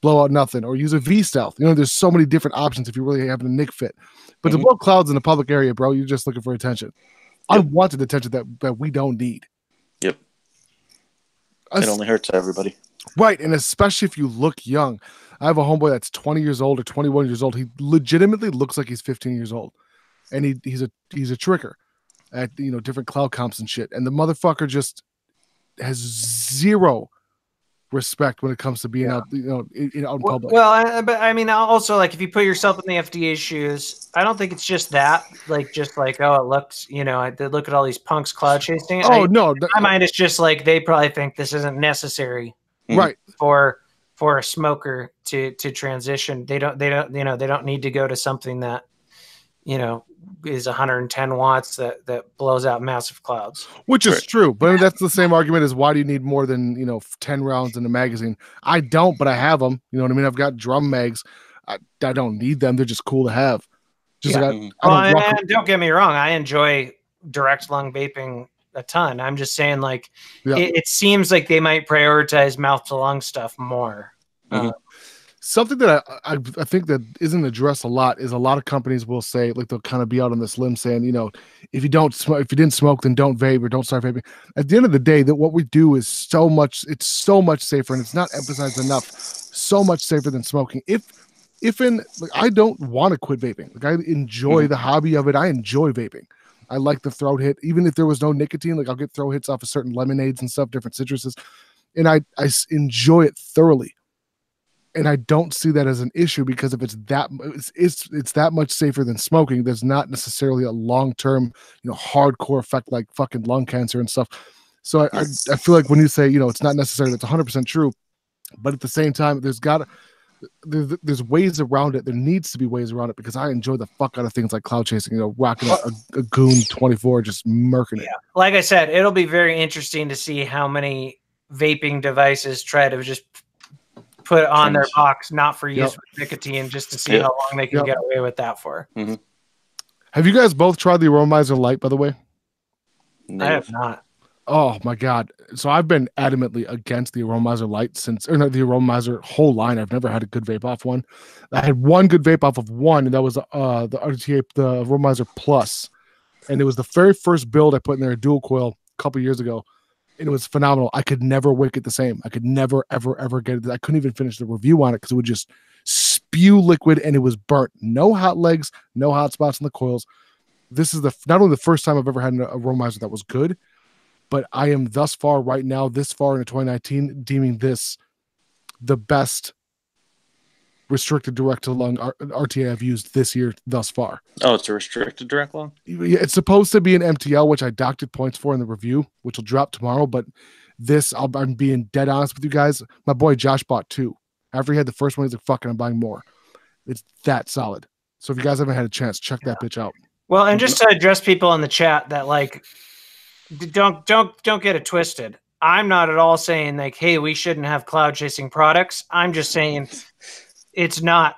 blow out nothing, or use a V stealth. There's so many different options if you're really having a nick fit. But to blow clouds in a public area, bro, you're just looking for attention. Unwanted attention that we don't need. Yep. It only hurts everybody. Right, and especially if you look young. I have a homeboy that's 20 years old or 21 years old. He legitimately looks like he's 15 years old. And he's a tricker at different cloud comps and shit. And the motherfucker just has zero respect when it comes to being out in public. Well, but I mean, also, like, if you put yourself in the FDA's shoes, I don't think it's just that, like, oh, it looks, they look at all these punks cloud chasing. Oh, no. In my mind, it's just like they probably think this isn't necessary. Right. For a smoker to transition. They don't need to go to something that, is 110 watts that blows out massive clouds. Which is true, but that's the same argument as why do you need more than 10 rounds in a magazine? I don't, but I have them. You know what I mean? I've got drum mags. I don't need them. They're just cool to have. Just like don't get me wrong. I enjoy direct lung vaping a ton. I'm just saying, like, it seems like they might prioritize mouth to lung stuff more. Something that I think that isn't addressed a lot is a lot of companies will say, like, they'll kind of be out on this limb saying, if you didn't smoke, then don't vape or don't start vaping. At the end of the day, that what we do is so much safer, and it's not emphasized enough. So much safer than smoking. I don't want to quit vaping. Like, I enjoy the hobby of it. I enjoy vaping. I like the throat hit, even if there was no nicotine. Like, I'll get throat hits off of certain lemonades and stuff, different citruses, and I enjoy it thoroughly. And I don't see that as an issue, because if it's that much safer than smoking, there's not necessarily a long-term, hardcore effect like fucking lung cancer and stuff. So I feel like when you say, it's not necessarily, it's 100% true, but at the same time, there's ways around it. There needs to be ways around it, because I enjoy the fuck out of things like cloud chasing, rocking a Goon 24, just murking it. Like I said, it'll be very interesting to see how many vaping devices try to just put on their box, not for use with nicotine, just to see how long they can get away with that for. Have you guys both tried the Aromizer Light, by the way? No. I have not. Oh my God. So I've been adamantly against the Aromizer Light the Aromizer whole line. I've never had a good vape off one. I had one good vape off of one, and that was the RTA, the Aromizer Plus. And it was the very first build I put in there, a dual coil, a couple years ago. And it was phenomenal. I could never wick it the same. I could never, ever, ever get it. I couldn't even finish the review on it because it would just spew liquid, and it was burnt. No hot legs, no hot spots in the coils. This is not only the first time I've ever had an Aromizer that was good, but I am thus far right now, this far into 2019, deeming this the best restricted direct to lung RTA I've used this year thus far. Oh, it's a restricted direct lung? Yeah, it's supposed to be an MTL, which I doctored points for in the review, which will drop tomorrow. But this, I'm being dead honest with you guys. My boy Josh bought 2. After he had the first one, he's like, fucking, I'm buying more. It's that solid. So if you guys haven't had a chance, check that bitch out. Well, and just to address people in the chat that, like, don't get it twisted. I'm not at all saying, like, hey, we shouldn't have cloud chasing products. I'm just saying it's not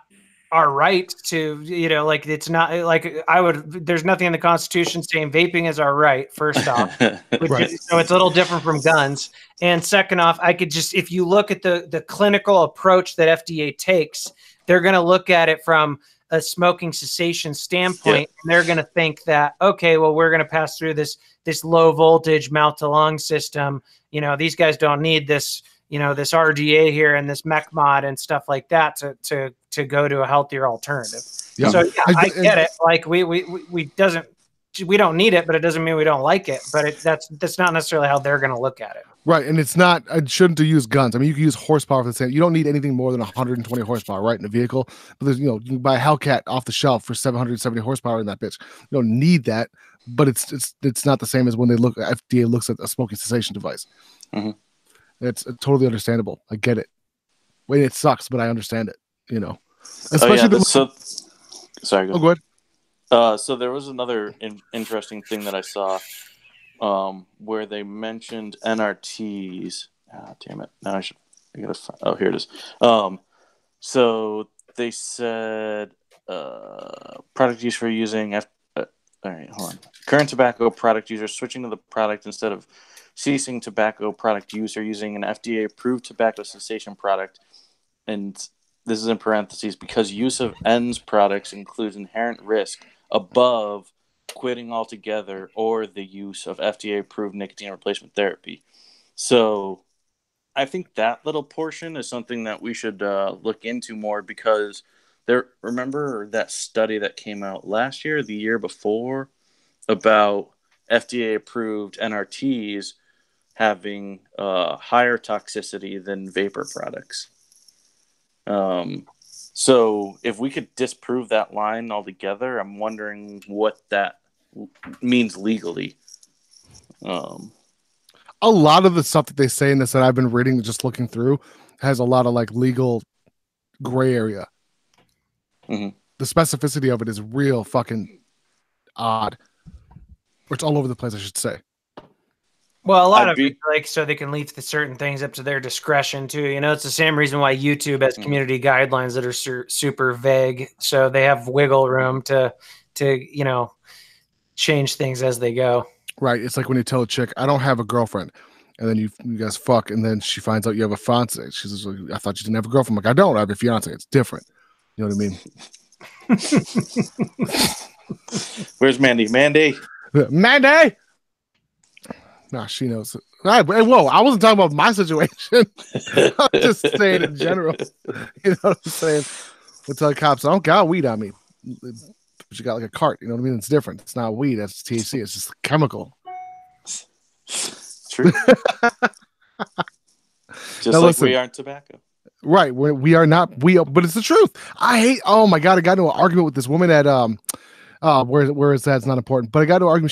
our right to, like, it's not like there's nothing in the Constitution saying vaping is our right, first off. Right. So it's a little different from guns. And second off, if you look at the clinical approach that FDA takes, they're going to look at it from a smoking cessation standpoint. And they're going to think that, okay, well, we're going to pass through this low voltage mouth to lung system. These guys don't need this, this RDA here and this mech mod and stuff like that to go to a healthier alternative. Yeah. So I get it. Like we don't need it, but it doesn't mean we don't like it. But that's not necessarily how they're going to look at it. Right. And it's not, I shouldn't use guns. I mean, you can use horsepower for the same. You don't need anything more than 120 horsepower, right, in a vehicle. But there's, you can buy a Hellcat off the shelf for 770 horsepower in that bitch. You don't need that, but it's not the same as when FDA looks at a smoking cessation device. Mm-hmm. It's totally understandable. I get it. Wait, it sucks, but I understand it, Especially sorry, go ahead. So there was another interesting thing that I saw where they mentioned NRTs. Ah, damn it. Now I gotta find, oh, here it is. So they said product use for using all right, hold on. Current tobacco product users switching to the product instead of ceasing tobacco product use or using an FDA-approved tobacco cessation product, and this is in parentheses, because use of ENDS products includes inherent risk above quitting altogether or the use of FDA-approved nicotine replacement therapy. So I think that little portion is something that we should look into more, because remember that study that came out last year, the year before, about FDA-approved NRTs having higher toxicity than vapor products. So if we could disprove that line altogether, I'm wondering what that means legally. a lot of the stuff that they say in this that I've been reading, just looking through, has a lot of like legal gray area. Mm-hmm. The specificity of it is real fucking odd. Or it's all over the place, I should say. Well, a lot of it, like, so they can leave the certain things up to their discretion too. You know, it's the same reason why YouTube has community guidelines that are super vague, so they have wiggle room to you know, change things as they go. Right. It's like when you tell a chick, "I don't have a girlfriend," and then you guys fuck, and then she finds out you have a fiance. She's like, "I thought you didn't have a girlfriend." I'm like, "I don't. I have a fiance. It's different." You know what I mean? Where's Mandy? Mandy. Nah, she knows. Whoa, I wasn't talking about my situation. I was just saying in general. You know what I'm saying? We'll tell the cops, "I don't got weed on me." But you got like a cart. You know what I mean? It's different. It's not weed. That's THC. It's just a chemical. True. Just now, like listen, we aren't tobacco. Right. We are not. But it's the truth. I hate. Oh my God. I got into an argument with this woman at where is that? It's not important. But I got to argue.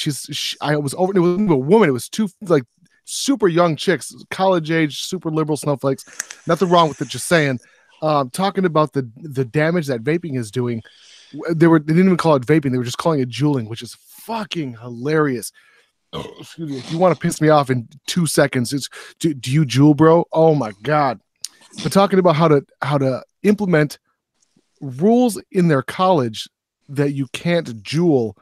I was over. It was a woman. It was two like super young chicks, college age, super liberal snowflakes. Nothing wrong with it. Just saying. Talking about the damage that vaping is doing. They didn't even call it vaping. They were just calling it juuling, which is fucking hilarious. Oh, excuse me. If you want to piss me off in 2 seconds, it's do you juul, bro? Oh my God. But talking about how to implement rules in their college that you can't juul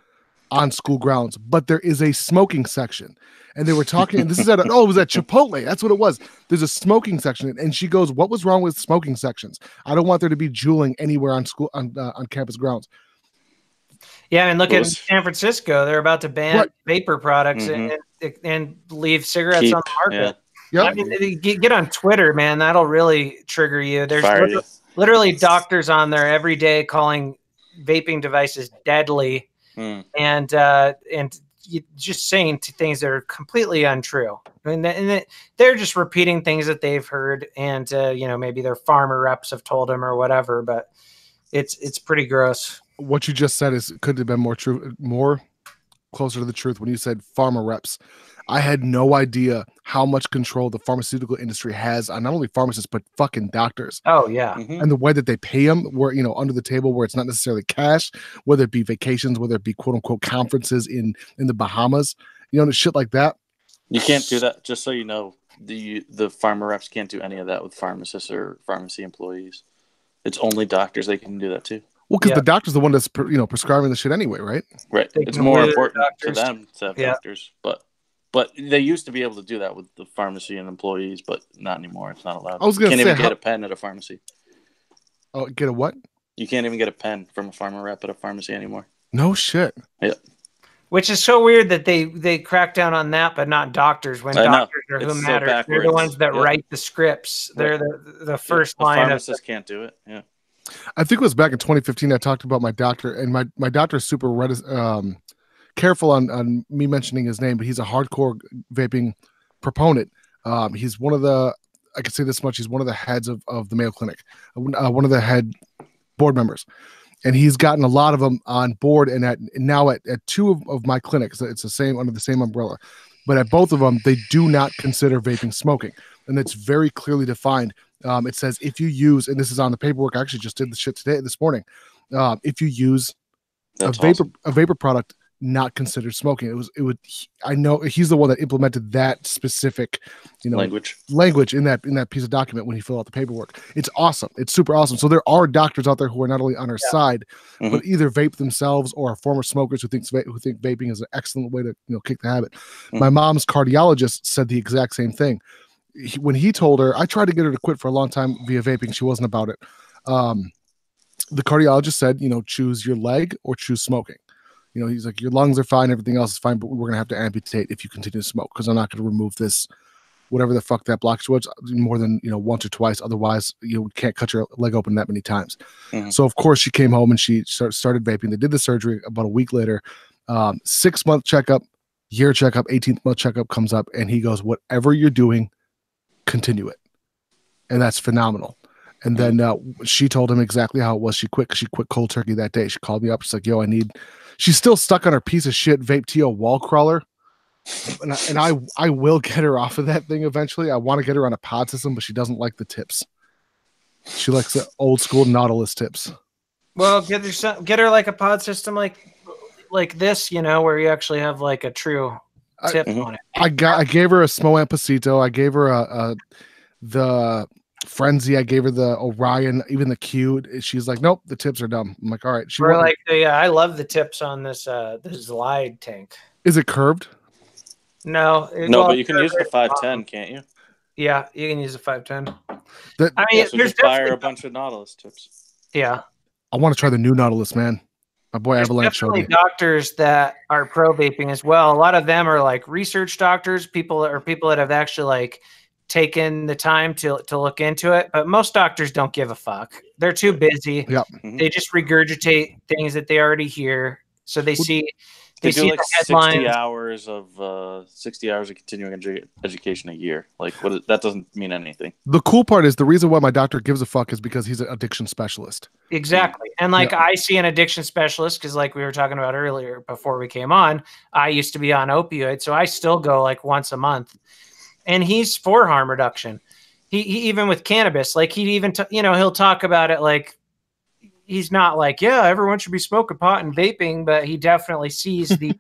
on school grounds, but there is a smoking section. And they were talking, and this is it was at Chipotle. That's what it was. There's a smoking section. And she goes, "What was wrong with smoking sections? I don't want there to be juuling anywhere on campus grounds." Yeah, and look at San Francisco. They're about to ban vapor products and leave cigarettes on the market. Yeah. Yep. I mean, get on Twitter, man. That'll really trigger you. There's literally doctors on there every day calling vaping devices deadly, and just saying things that are completely untrue. And they're just repeating things that they've heard, and you know, maybe their farmer reps have told them or whatever. But it's pretty gross. What you just said could have been more closer to the truth when you said farmer reps. I had no idea how much control the pharmaceutical industry has on not only pharmacists, but fucking doctors. Oh, yeah. Mm-hmm. And the way that they pay them, where, you know, under the table, where it's not necessarily cash, whether it be vacations, whether it be quote unquote conferences in the Bahamas, you know, shit like that. You can't do that. Just so you know, the pharma reps can't do any of that with pharmacists or pharmacy employees. It's only doctors. They can do that too. Well, because the doctor's the one that's prescribing the shit anyway, right? Right. It's more important to them to have doctors, but they used to be able to do that with the pharmacy and employees, but not anymore. It's not allowed. I was going to say, you can't even get a pen at a pharmacy. Oh, get a what? You can't even get a pen from a pharma rep at a pharmacy anymore. No shit. Yeah. Which is so weird that they crack down on that, but not doctors. When doctors are who matter, so they're the ones that write the scripts. They're the first line. Pharmacists can't do it. Yeah. I think it was back in 2015. I talked about my doctor, and my doctor is super careful on me mentioning his name, but he's a hardcore vaping proponent. He's one of the, I can say this much, he's one of the heads of the Mayo Clinic, one of the head board members. And he's gotten a lot of them on board, and now at two of my clinics. It's the same, under the same umbrella. But at both of them, they do not consider vaping smoking. And it's very clearly defined. It says if you use, and this is on the paperwork, I actually just did the shit this morning. If you use a vapor product not considered smoking, I know he's the one that implemented that specific, language in that piece of document when he filled out the paperwork. It's awesome. It's super awesome. So there are doctors out there who are not only on our side, but either vape themselves or are former smokers who think vaping is an excellent way to kick the habit. My mom's cardiologist said the exact same thing. When he told her, I tried to get her to quit for a long time via vaping. She wasn't about it. The cardiologist said, choose your leg or choose smoking. He's like, your lungs are fine, everything else is fine, but we're going to have to amputate if you continue to smoke, because I'm not going to remove this, whatever the fuck that blockage was, more than, once or twice. Otherwise, you can't cut your leg open that many times. So, of course, she came home and she started vaping. They did the surgery about a week later. 6-month checkup, year checkup, 18th month checkup comes up, and he goes, whatever you're doing, continue it. And that's phenomenal. And then she told him exactly how it was. She quit cold turkey that day. She called me up. She's like, she's still stuck on her piece of shit Vape TO wall crawler. and I will get her off of that thing eventually. I want to get her on a pod system, but she doesn't like the tips. She likes the old school Nautilus tips. Well, get her like a pod system like this, where you actually have like a true tip on it. I gave her a Smo Ampacito. I gave her the Frenzy. I gave her the Orion, even the Q. She's like, nope, the tips are dumb. I'm like, all right. I love the tips on this Glide tank. Is it curved? No, but you can use the 510, can't you? Yeah, you can use a 510. So there's fire a bunch of Nautilus tips. Yeah, I want to try the new Nautilus, man. My boy Avalanche showed me. Doctors that are pro vaping as well. A lot of them are like research doctors, people that have actually like taken the time to look into it. But most doctors don't give a fuck. They're too busy. Yep. They just regurgitate things that they already hear. So they see. They do like 60 hours of continuing education a year. Like, that doesn't mean anything. The cool part is the reason why my doctor gives a fuck is because he's an addiction specialist. Exactly. And I see an addiction specialist because like we were talking about earlier before we came on, I used to be on opioids. So I still go like once a month, and he's for harm reduction. He even with cannabis, like he'd even, he'll talk about it like, he's not like, yeah, everyone should be smoking pot and vaping, but he definitely sees the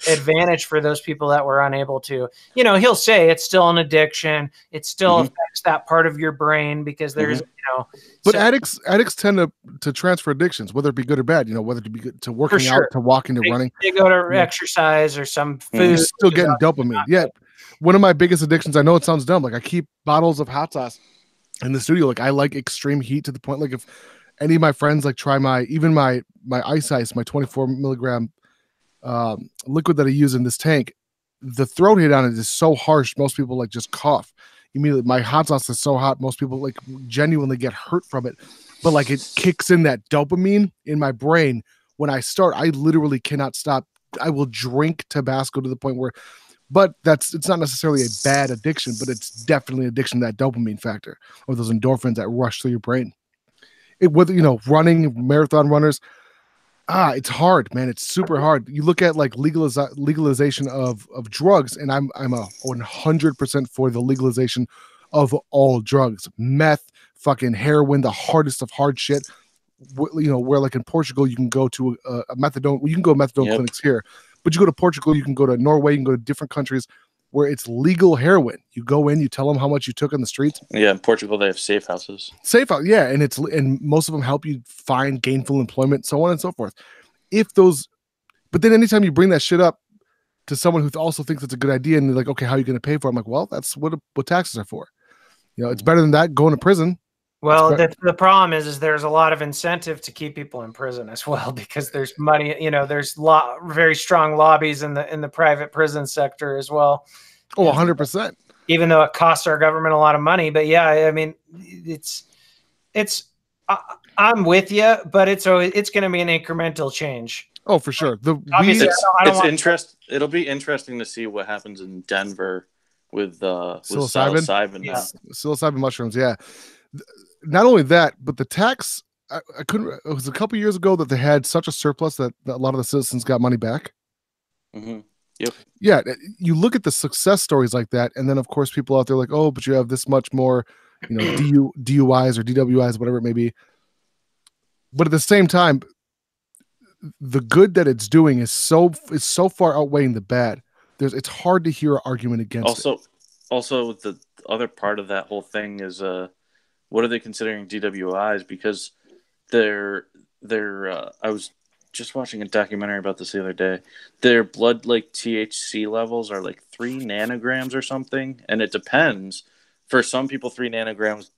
advantage for those people that were unable to. He'll say it's still an addiction. It still affects that part of your brain because there's, But addicts tend to transfer addictions, whether it be good or bad. Whether it be good to working out, to walking, to running. They go to exercise or some food. You're still getting dopamine. Yeah, one of my biggest addictions. I know it sounds dumb. Like I keep bottles of hot sauce in the studio. Like I like extreme heat to the point, like if any of my friends like try my ice, my 24 milligram liquid that I use in this tank, the throat hit on it is so harsh. Most people like just cough immediately. My hot sauce is so hot. Most people like genuinely get hurt from it, but like it kicks in that dopamine in my brain. When I start, I literally cannot stop. I will drink Tabasco to the point where, but it's not necessarily a bad addiction, but it's definitely addiction, that dopamine factor or those endorphins that rush through your brain. Whether, running, marathon runners, it's hard, man. It's super hard. You look at like legalization of drugs, and I'm a 100% for the legalization of all drugs. Meth, fucking heroin, the hardest of hard shit. Where like in Portugal, you can go to a methadone. Well, you can go to methadone clinics here. But you go to Portugal, you can go to Norway, you can go to different countries where it's legal heroin. You go in, you tell them how much you took on the streets. Yeah, in Portugal they have safe houses. Safe house, yeah, and most of them help you find gainful employment, so on and so forth. But then anytime you bring that shit up to someone who also thinks it's a good idea, and they're like, okay, how are you going to pay for it? I'm like, well, that's what taxes are for. It's better than that going to prison. Well, the problem is there's a lot of incentive to keep people in prison as well because there's money. There's very strong lobbies in the private prison sector as well. Oh, 100%. Even though it costs our government a lot of money, but yeah, I mean, I'm with you, but it's going to be an incremental change. Oh, for sure. It'll be interesting to see what happens in Denver with psilocybin. Yeah. Psilocybin mushrooms. Yeah. Not only that, but the tax, I couldn't. It was a couple years ago that they had such a surplus that a lot of the citizens got money back. Yep. Yeah, you look at the success stories like that, and then of course people out there like, oh, but you have this much more, DUIs or DWIs, whatever it may be. But at the same time, the good that it's doing is so far outweighing the bad. It's hard to hear an argument against it. Also, the other part of that whole thing is what are they considering DWIs? Because they're I was just watching a documentary about this the other day. Their blood THC levels are like 3 nanograms or something, and it depends. For some people, 3 nanograms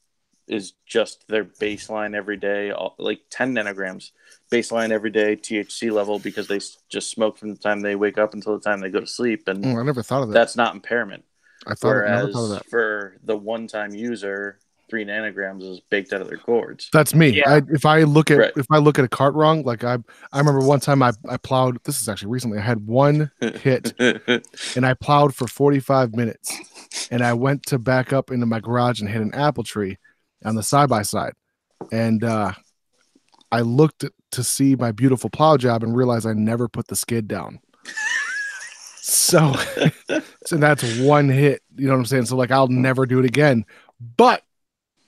is just their baseline every day, like 10 nanograms baseline every day THC level because they just smoke from the time they wake up until the time they go to sleep. And I never thought of that. That's not impairment. I never thought of that. For the one-time user, 3 nanograms is baked out of their cords. That's me. Yeah. If I look at a cart wrong, like I remember one time I plowed. This is actually recently. I had one hit, and I plowed for 45 minutes, and I went to back up into my garage and hit an apple tree on the side by side, and I looked to see my beautiful plow job and realize I never put the skid down. So that's one hit. You know what I'm saying? So like, I'll never do it again. But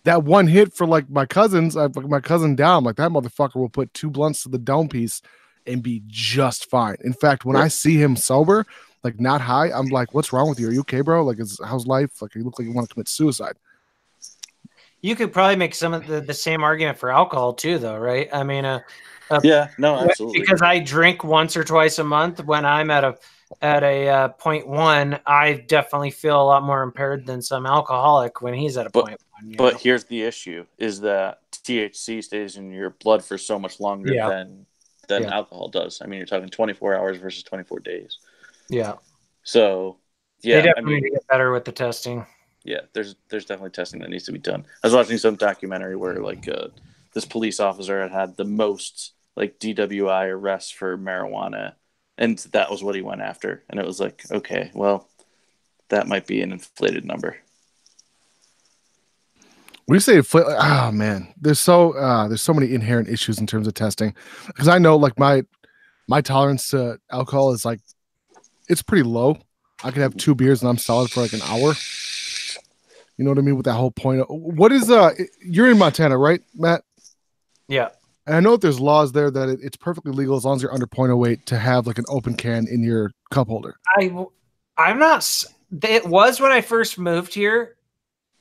that one hit for like my cousins, I put my cousin down. Like that motherfucker will put 2 blunts to the dome piece and be just fine. In fact, when I see him sober, like not high, I'm like, "What's wrong with you? Are you okay, bro? Like, how's life? Like, you look like you want to commit suicide." You could probably make some of the same argument for alcohol too, though, right? I mean, yeah, no, absolutely. Because I drink once or twice a month. When I'm at a 0.1, I definitely feel a lot more impaired than some alcoholic when he's at a 0.1. But here's the issue: is that THC stays in your blood for so much longer than alcohol does. I mean, you're talking 24 hours versus 24 days. Yeah. So they definitely need to get better with the testing. Yeah, there's definitely testing that needs to be done. I was watching some documentary where like this police officer had the most like DWI arrests for marijuana, and that was what he went after. And it was like, okay, well, that might be an inflated number. When you say oh man, there's so many inherent issues in terms of testing, because I know like my tolerance to alcohol is like, it's pretty low. I could have 2 beers and I'm solid for like an hour. You know what I mean? With that whole point. What is you're in Montana, right, Matt? Yeah. And I know that there's laws there that it's perfectly legal as long as you're under 0.08 to have like an open can in your cup holder. I'm not. It was when I first moved here,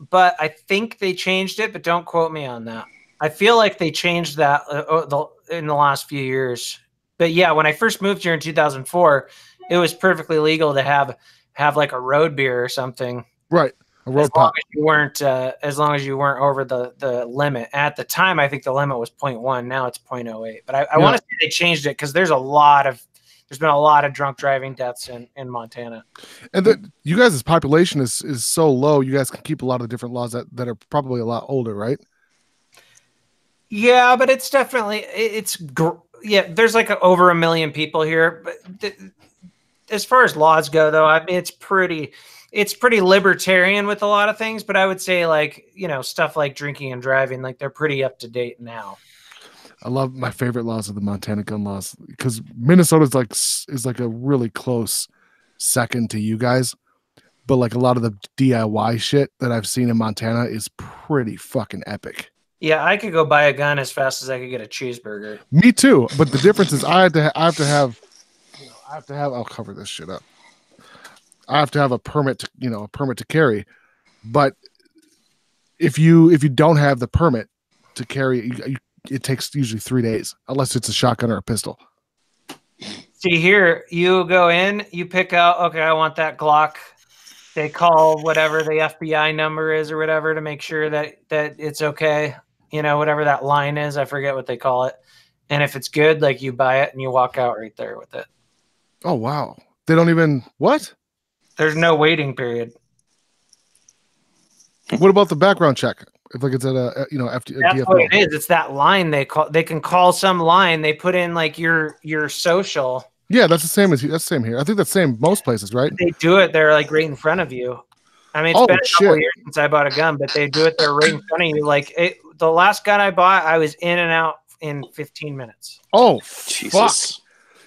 but I think they changed it. But don't quote me on that. I feel like they changed that in the last few years. But yeah, when I first moved here in 2004, it was perfectly legal to have like a road beer or something. Right. A road pop. As long as you weren't over the limit. At the time, I think the limit was 0.1. Now it's 0.08. But I want to say they changed it because there's been a lot of drunk driving deaths in Montana. And you guys' population is so low, you guys can keep a lot of different laws that are probably a lot older, right? Yeah, but it's definitely there's like over 1 million people here. But as far as laws go, though, I mean, it's pretty libertarian with a lot of things, but I would say like, stuff like drinking and driving, like they're pretty up to date now. I love my favorite laws of the Montana gun laws because Minnesota is like a really close second to you guys, but like a lot of the DIY shit that I've seen in Montana is pretty fucking epic. Yeah, I could go buy a gun as fast as I could get a cheeseburger. Me too, but the difference is I have to have. I'll cover this shit up. I have to have a permit to carry, but if you don't have the permit to carry, it takes usually 3 days, unless it's a shotgun or a pistol. See here, you go in, you pick out, okay, I want that Glock. They call whatever the FBI number is or whatever to make sure that it's okay. Whatever that line is, I forget what they call it. And if it's good, like you buy it and you walk out right there with it. Oh wow! They don't even what? There's no waiting period. What about the background check? If like it's at a That's DFL. what it is. It's that line they can call some line. They put in like your social. Yeah, that's the same here. I think that's the same most places, right? They do it. They're like right in front of you. I mean, it's been a couple years since I bought a gun, but they do it. They're right in front of you. Like the last gun I bought, I was in and out in 15 minutes. Oh, Jesus. Fuck.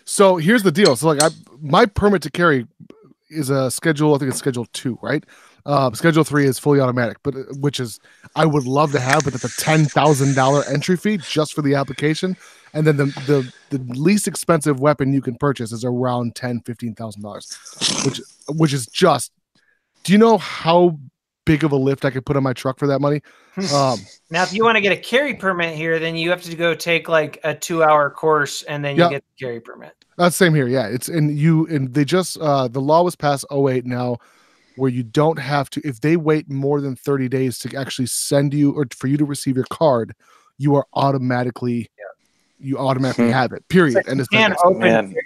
So here's the deal. So like my permit to carry is a schedule. I think it's schedule 2, right? Schedule 3 is fully automatic, but which is I would love to have, but it's a $10,000 entry fee just for the application. And then the least expensive weapon you can purchase is around $10,000-$15,000, which is just. Do you know how big of a lift I could put on my truck for that money? Now, if you want to get a carry permit here, then you have to go take like a 2-hour course, and then you get the carry permit. That's same here. Yeah, it's and they just the law was passed 2008 now, where you don't have to, if they wait more than 30 days to actually send you or for you to receive your card, you are automatically have it. Period. Like and it's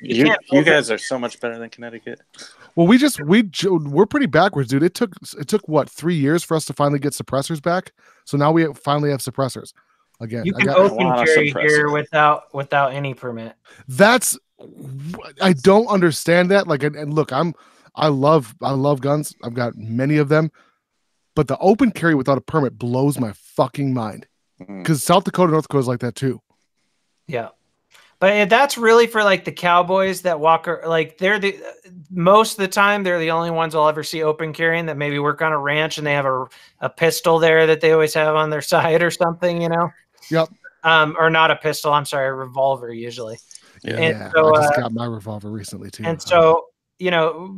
you guys are so much better than Connecticut. Well, we're pretty backwards, dude. It took what 3 years for us to finally get suppressors back. So now we finally have suppressors again. You can open carry here without any permit. I don't understand that. Like, and look, I love guns. I've got many of them, but the open carry without a permit blows my fucking mind. Because South Dakota, North Dakota is like that too. Yeah. But that's really for like the cowboys that walk, like most of the time they're the only ones I'll ever see open carrying that maybe work on a ranch and they have a pistol there that they always have on their side or something, you know? Yep. Or not a pistol, I'm sorry, a revolver usually. Yeah, so, I just got my revolver recently too. And so, you know,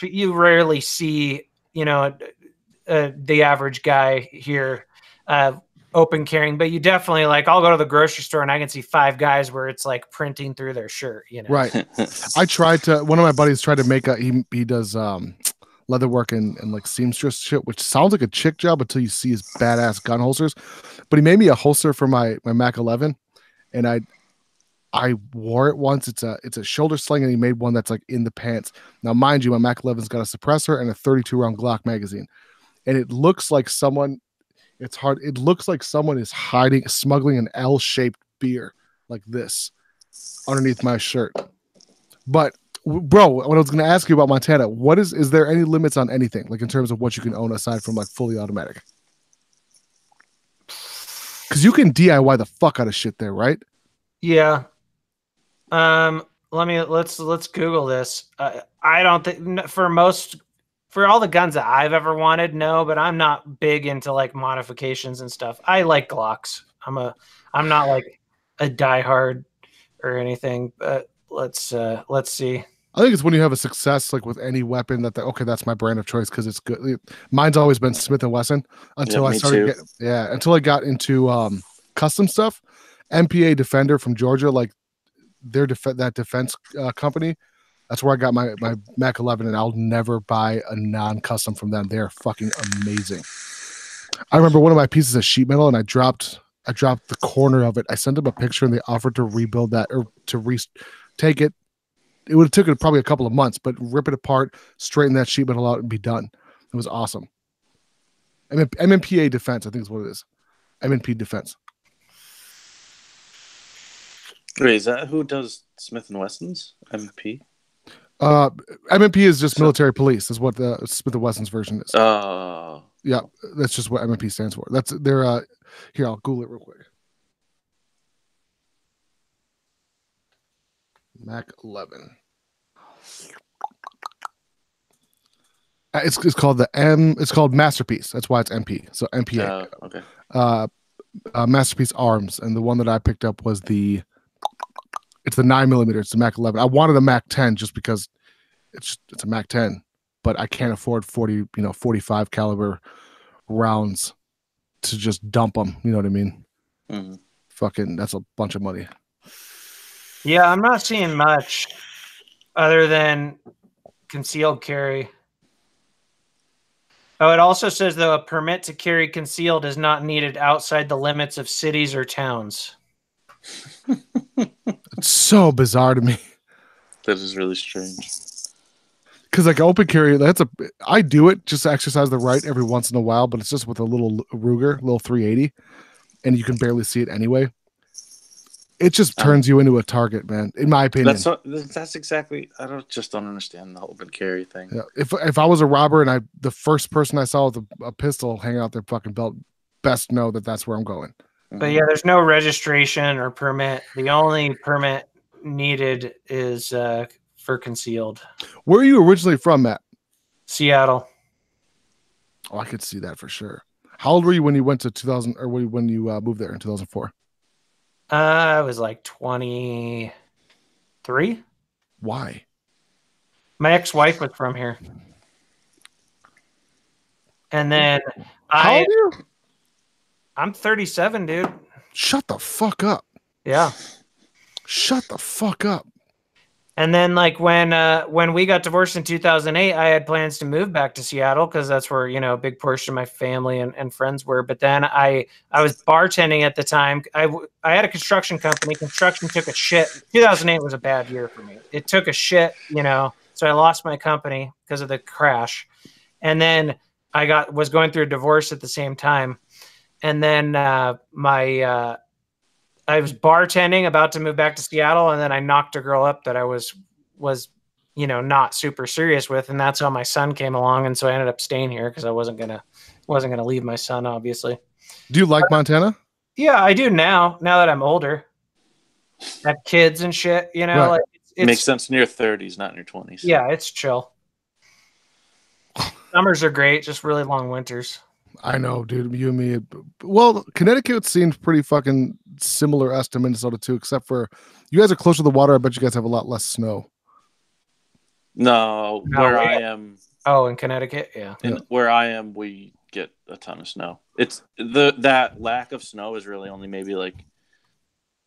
you rarely see, you know, the average guy here open carrying, but you definitely like, I'll go to the grocery store and I can see 5 guys where it's like printing through their shirt, you know? Right. One of my buddies tried to make he does leather work and like seamstress shit, which sounds like a chick job until you see his badass gun holsters. But he made me a holster for my Mac 11, and I wore it once. It's a shoulder sling, and he made one that's like in the pants. Now, mind you, my Mac 11's got a suppressor and a 32 round Glock magazine, and it looks like someone. It looks like someone is smuggling an L-shaped beer like this underneath my shirt. But bro, what I was going to ask you about Montana, is there any limits on anything, like in terms of what you can own aside from like fully automatic? Because you can DIY the fuck out of shit there, right? Yeah. Let's Google this. I don't think for all the guns that I've ever wanted, no, but I'm not big into like modifications and stuff. I like Glocks. I'm not like a diehard or anything, but let's see. I think it's when you have a success like with any weapon that's my brand of choice because it's good. Mine's always been Smith & Wesson until I got into custom stuff. MPA Defender from Georgia, like that defense company. That's where I got my Mac 11, and I'll never buy a non-custom from them. They're fucking amazing. I remember one of my pieces of sheet metal, and I dropped the corner of it. I sent them a picture, and they offered to rebuild that or to take it. It would have taken probably a couple of months, but rip it apart, straighten that sheet metal out, and be done. It was awesome. MMPA Defense, I think is what it is. MNP Defense. Wait, is that who does Smith & Wesson's? MMP? MMP is just military police, is what the Smith & Wesson's version is. Yeah, that's just what MMP stands for. That's their here, I'll Google it real quick. Mac 11. It's called it's called Masterpiece. That's why it's MP. So MPA. Okay. Masterpiece Arms, and the one that I picked up was it's the 9mm. It's the Mac 11. I wanted a Mac 10 just because it's a Mac 10, but I can't afford 45 caliber rounds to just dump them. You know what I mean? Mm-hmm. Fucking, that's a bunch of money. Yeah, I'm not seeing much other than concealed carry. Oh, it also says, though, a permit to carry concealed is not needed outside the limits of cities or towns. It's so bizarre to me. That is really strange. Because like open carry, I do it just to exercise the right every once in a while, but it's just with a little Ruger, little 380, and you can barely see it anyway. It just turns you into a target, man. In my opinion, that's exactly. I don't understand the open carry thing. Yeah. If I was a robber and the first person I saw with a pistol hanging out their fucking belt, best know that's where I'm going. But yeah, there's no registration or permit. The only permit needed is for concealed. Where are you originally from, Matt? Seattle. Oh, I could see that for sure. How old were you when you went to 2000, or when you moved there in 2004? I was like 23. Why? My ex-wife was from here. And then How old are you? I'm 37, dude. Shut the fuck up. Yeah. Shut the fuck up. And then like when we got divorced in 2008, I had plans to move back to Seattle because that's where, a big portion of my family and friends were. But then I was bartending at the time. I had a construction company. Construction took a shit. 2008 was a bad year for me. It took a shit, so I lost my company because of the crash. And then was going through a divorce at the same time. And then I was bartending, about to move back to Seattle, and then I knocked a girl up that I was not super serious with, and that's how my son came along, and so I ended up staying here because I wasn't gonna leave my son, obviously. Do you like Montana? Yeah, I do now that I'm older. have kids and shit. You know, Right. like It makes sense in your 30s, not in your 20s. Yeah, it's chill. Summers are great, just really long winters. I know, dude. You and me. Well, Connecticut seems pretty fucking similar us to Minnesota too, except for you guys are closer to the water. I bet you guys have a lot less snow. No, where I am. Oh, in Connecticut, yeah. Where I am, we get a ton of snow. It's that lack of snow is really only maybe like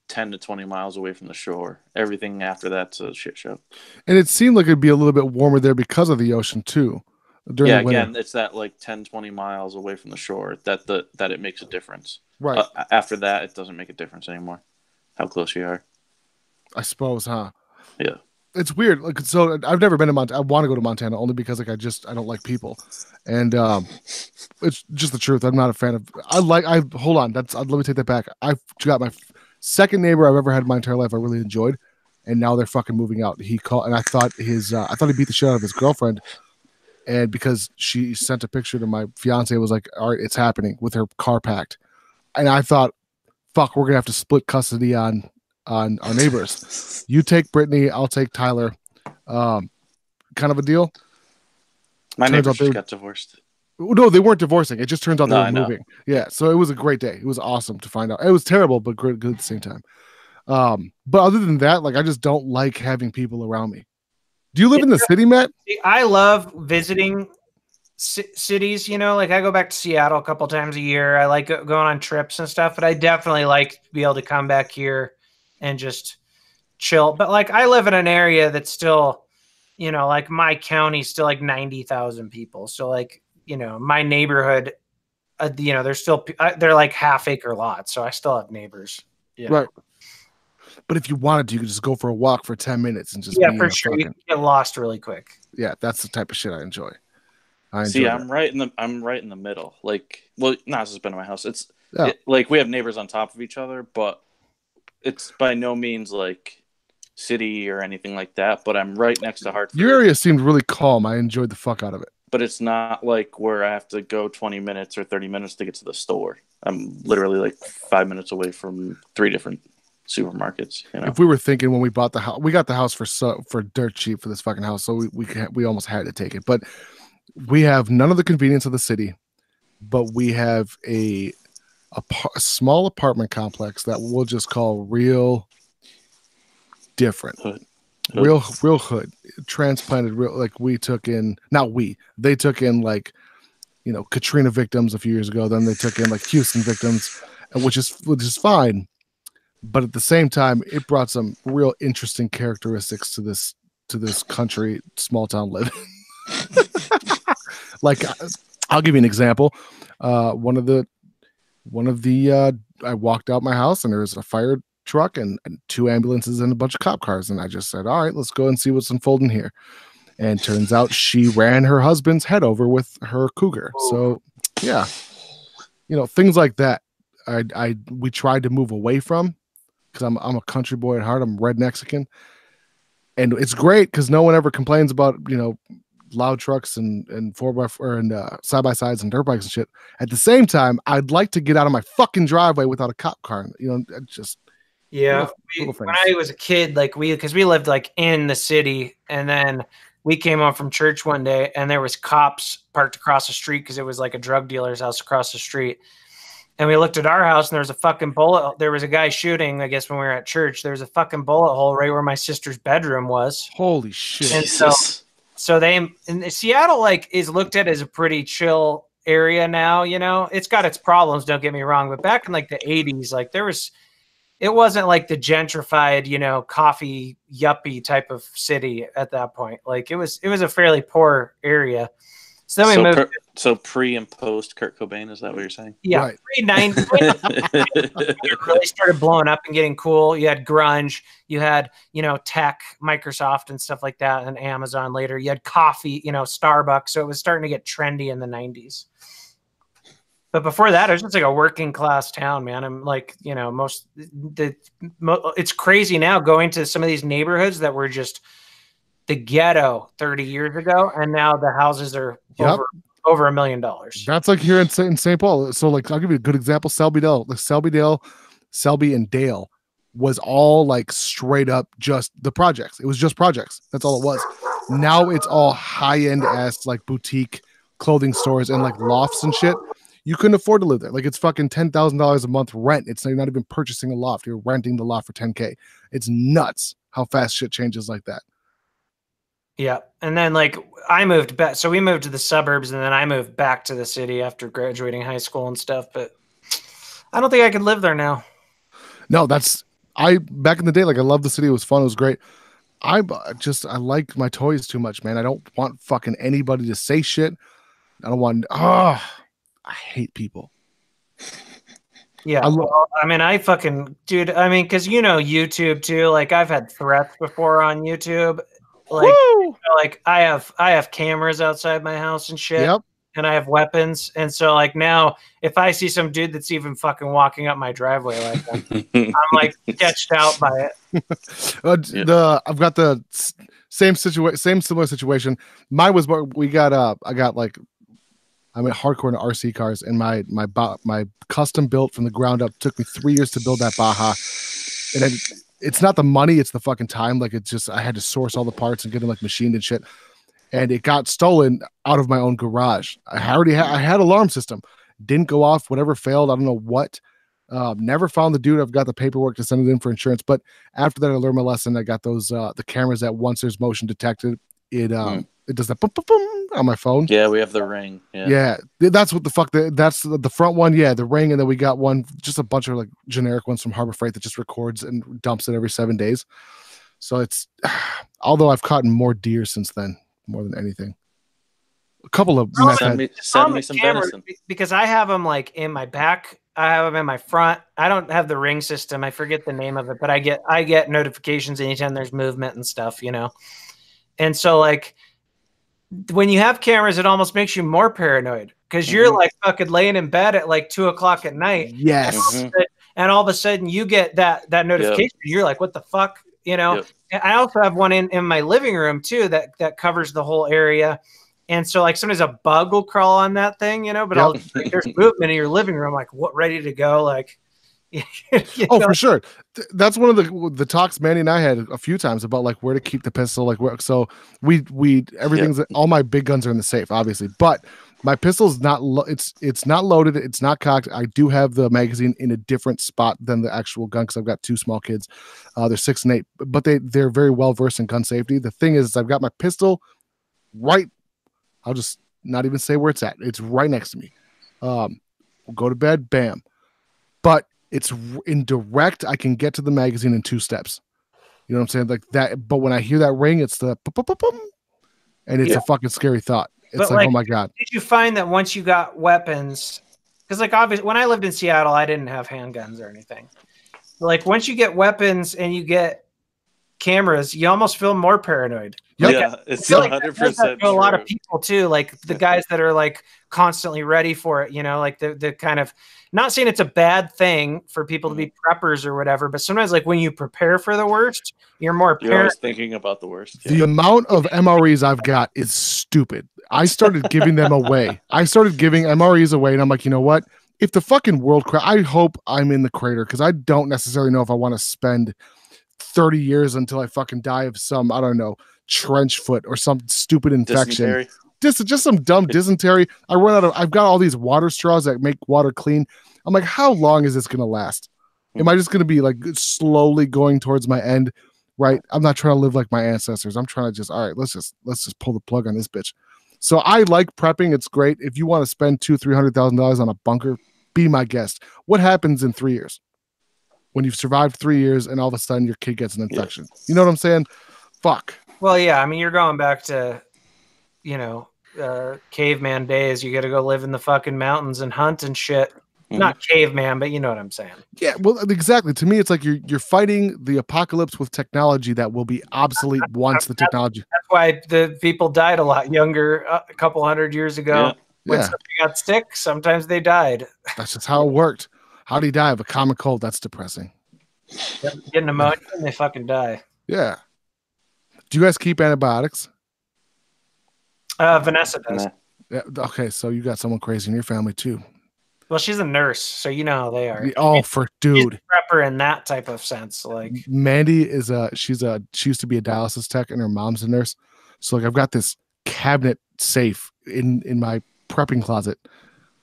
10 to 20 miles away from the shore. Everything after that's a shit show. And it seemed like it'd be a little bit warmer there because of the ocean too. Yeah, again, it's that like 10, 20 miles away from the shore that it makes a difference. Right. After that, it doesn't make a difference anymore. How close you are. I suppose, huh? Yeah. It's weird. Like, so I've never been to Montana. I want to go to Montana only because like I don't like people, and it's just the truth. I'm not a fan of. Hold on. Let me take that back. I've got my second neighbor I've ever had in my entire life. I really enjoyed, and now they're fucking moving out. He called, and I thought he beat the shit out of his girlfriend, and because she sent a picture to my fiance, it was like, all right, it's happening with her car packed, and I thought, fuck, we're gonna have to split custody on our neighbors. You take Brittany, I'll take Tyler. Kind of a deal. My neighbors just got divorced. No, they weren't divorcing. It just turns out they were moving. Yeah, so it was a great day. It was awesome to find out. It was terrible, but good at the same time. But other than that, like I just don't like having people around me. Do you live in the city, Matt? I love visiting cities, you know, like I go back to Seattle a couple times a year. I like going on trips and stuff, but I definitely like to be able to come back here and just chill. But like I live in an area that's still, you know, like my county's still like 90,000 people. So like, you know, my neighborhood, you know, they're like half-acre lots. So I still have neighbors. You know? Right. But if you wanted to, you could just go for a walk for 10 minutes and just for sure. You can get lost really quick. Yeah, that's the type of shit I enjoy. I'm right in the middle. Like, well, not just been in my house. Like we have neighbors on top of each other, but it's by no means like city or anything like that. But I'm right next to Hartford. Your area seemed really calm. I enjoyed the fuck out of it. But it's not like where I have to go 20 minutes or 30 minutes to get to the store. I'm literally like 5 minutes away from 3 different supermarkets. You know? If we were thinking when we bought the house, we got the house for dirt cheap for this fucking house, so we almost had to take it. But we have none of the convenience of the city, but we have a small apartment complex that we'll just call real different. Hood. Real hood, transplanted real, like they took in like, you know, Katrina victims a few years ago. Then they took in like Houston victims, which is fine. But at the same time, it brought some real interesting characteristics to this country, small town living. Like, I'll give you an example. One of the I walked out my house and there was a fire truck and 2 ambulances and a bunch of cop cars, and I just said, all right, let's go and see what's unfolding here. And turns out she ran her husband's head over with her Cougar. So yeah, you know, things like that we tried to move away from, because I'm a country boy at heart. I'm red Mexican, and it's great because no one ever complains about, you know, loud trucks and 4x4 and side by sides and dirt bikes and shit. At the same time, I'd like to get out of my fucking driveway without a cop car. You know, just when I was a kid, like because we lived like in the city, and then we came home from church one day and there was cops parked across the street because it was like a drug dealer's house across the street. And we looked at our house and there was a fucking bullet. There was a guy shooting, I guess, when we were at church. There was a fucking bullet hole right where my sister's bedroom was. Holy shit. And so in Seattle, like, is looked at as a pretty chill area now, you know. It's got its problems, don't get me wrong. But back in like the 80s, like it wasn't like the gentrified, you know, coffee yuppie type of city at that point. Like it was a fairly poor area. So then we moved. So pre and post Kurt Cobain, is that what you're saying? Yeah, right. Pre-90s, it really started blowing up and getting cool. You had grunge, you had, you know, tech, Microsoft and stuff like that, and Amazon later. You had coffee, you know, Starbucks. So it was starting to get trendy in the 90s. But before that, it was just like a working class town, man. I'm like, you know, it's crazy now going to some of these neighborhoods that were just the ghetto 30 years ago, and now the houses are over $1 million. That's like here in St. Paul. So like, I'll give you a good example. Selby and Dale was all like straight up just the projects. It was just projects. That's all it was. Now it's all high-end ass like boutique clothing stores and like lofts and shit. You couldn't afford to live there. Like it's fucking $10,000 a month rent. You're not even purchasing a loft. You're renting the loft for $10K. It's nuts how fast shit changes like that. Yeah. And then like I moved back. So we moved to the suburbs and then I moved back to the city after graduating high school and stuff. But I don't think I could live there now. No, back in the day, like I loved the city. It was fun. It was great. I like my toys too much, man. I don't want fucking anybody to say shit. I don't want, I hate people. Yeah. I fucking, dude, cause YouTube too. Like I've had threats before on YouTube. Like I have cameras outside my house and shit. Yep. And I have weapons. And so like now if I see some dude that's even fucking walking up my driveway like that, I'm like sketched out by it. I've got the same similar situation. Mine was I'm hardcore into RC cars, and my custom built from the ground up took me 3 years to build that Baja. And it's not the money, it's the fucking time. Like it's just I had to source all the parts and get them like machined and shit. And it got stolen out of my own garage. I had alarm system, didn't go off. Whatever failed, I don't know what. Never found the dude. I've got the paperwork to send it in for insurance. But after that, I learned my lesson. I got those the cameras that once there's motion detected, it does that boom, boom, boom on my phone. Yeah, we have the Ring. Yeah, that's what the fuck. That's the front one. Yeah, the Ring, and then we got one, just a bunch of like generic ones from Harbor Freight that just records and dumps it every 7 days. So it's, although I've caught more deer since then, more than anything. A couple of send me some venison, because I have them like in my back. I have them in my front. I don't have the Ring system. I forget the name of it, but I get notifications anytime there's movement and stuff, And so like when you have cameras, it almost makes you more paranoid because you're like fucking laying in bed at like 2 o'clock at night. Yes. And all of a sudden you get that notification. Yep. You're like, what the fuck? Yep. And I also have one in my living room too, that covers the whole area. And so like sometimes a bug will crawl on that thing, but like, there's movement in your living room, like what, ready to go. Like, for sure. That's one of the talks Manny and I had a few times about like where to keep the pistol. Like where, so everything's all my big guns are in the safe, obviously, but my pistol's not. It's not loaded. It's not cocked. I do have the magazine in a different spot than the actual gun because I've got 2 small kids. They're 6 and 8, but they're very well versed in gun safety. The thing is, I've got my pistol right. I'll just not even say where it's at. It's right next to me. We'll go to bed. Bam. But it's in direct. I can get to the magazine in 2 steps. You know what I'm saying? Like that. But when I hear that ring, it's the and it's a fucking scary thought. It's like, oh my God. Did you find that once you got weapons, because like obviously when I lived in Seattle, I didn't have handguns or anything. Like once you get weapons and you get cameras, you almost feel more paranoid. Yeah, it's 100% true. A lot of people too, like the guys that are like constantly ready for it, like the kind of, not saying it's a bad thing for people to be preppers or whatever, but sometimes like when you prepare for the worst, you're always thinking about the worst. The amount of MREs I've got is stupid. I started giving them away. I started giving MREs away, and I'm like, you know what? If the fucking world I hope I'm in the crater, because I don't necessarily know if I want to spend 30 years until I fucking die of some, I don't know, trench foot or some stupid infection. Dysentery. Just some dumb dysentery. I've got all these water straws that make water clean. I'm like, how long is this going to last? Am I just going to be like slowly going towards my end? Right. I'm not trying to live like my ancestors. I'm trying to just, all right, let's just pull the plug on this bitch. So I like prepping. It's great. If you want to spend $200,000-$300,000 on a bunker, be my guest. What happens in 3 years? When you've survived 3 years and all of a sudden your kid gets an infection. Yeah. You know what I'm saying? Fuck. Well, yeah. I mean, you're going back to, caveman days. You got to go live in the fucking mountains and hunt and shit. Not caveman, but you know what I'm saying. Yeah, well, exactly. To me, it's like you're fighting the apocalypse with technology that will be obsolete once the technology. That's why the people died a lot younger a couple hundred years ago. When somebody got sick, sometimes they died. That's just how it worked. How'd he die of a common cold? That's depressing. Get pneumonia and they fucking die. Yeah. Do you guys keep antibiotics? Vanessa does. Yeah, okay, so you got someone crazy in your family too. Well, she's a nurse, so you know how they are. Oh, She's dude. a prepper in that type of sense. Like Mandy is she used to be a dialysis tech and her mom's a nurse. So like I've got this cabinet safe in my prepping closet.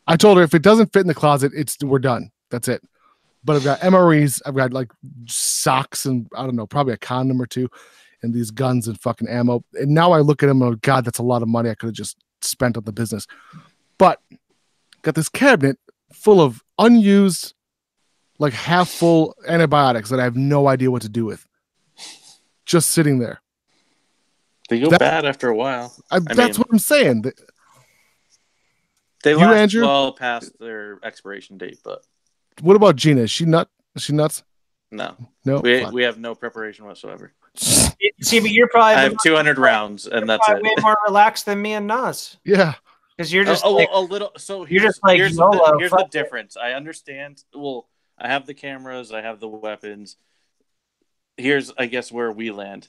I told her if it doesn't fit in the closet, we're done. That's it. But I've got MREs, I've got like socks and I don't know, probably a condom or two, and these guns and fucking ammo. And now I look at them and God, that's a lot of money I could have just spent on the business. But got this cabinet full of unused, like half full antibiotics that I have no idea what to do with. Just sitting there. They go bad after a while. That's what I'm saying. They last Andrew? Well past their expiration date, but what about Gina? Is she nuts? No. We have no preparation whatsoever. See, but you're probably I have 200 rounds, and that's it. Way more relaxed than me and Nas. Yeah, because you're just a little. So here's the difference. I understand. Well, I have the cameras, I have the weapons. Here's, I guess, where we land.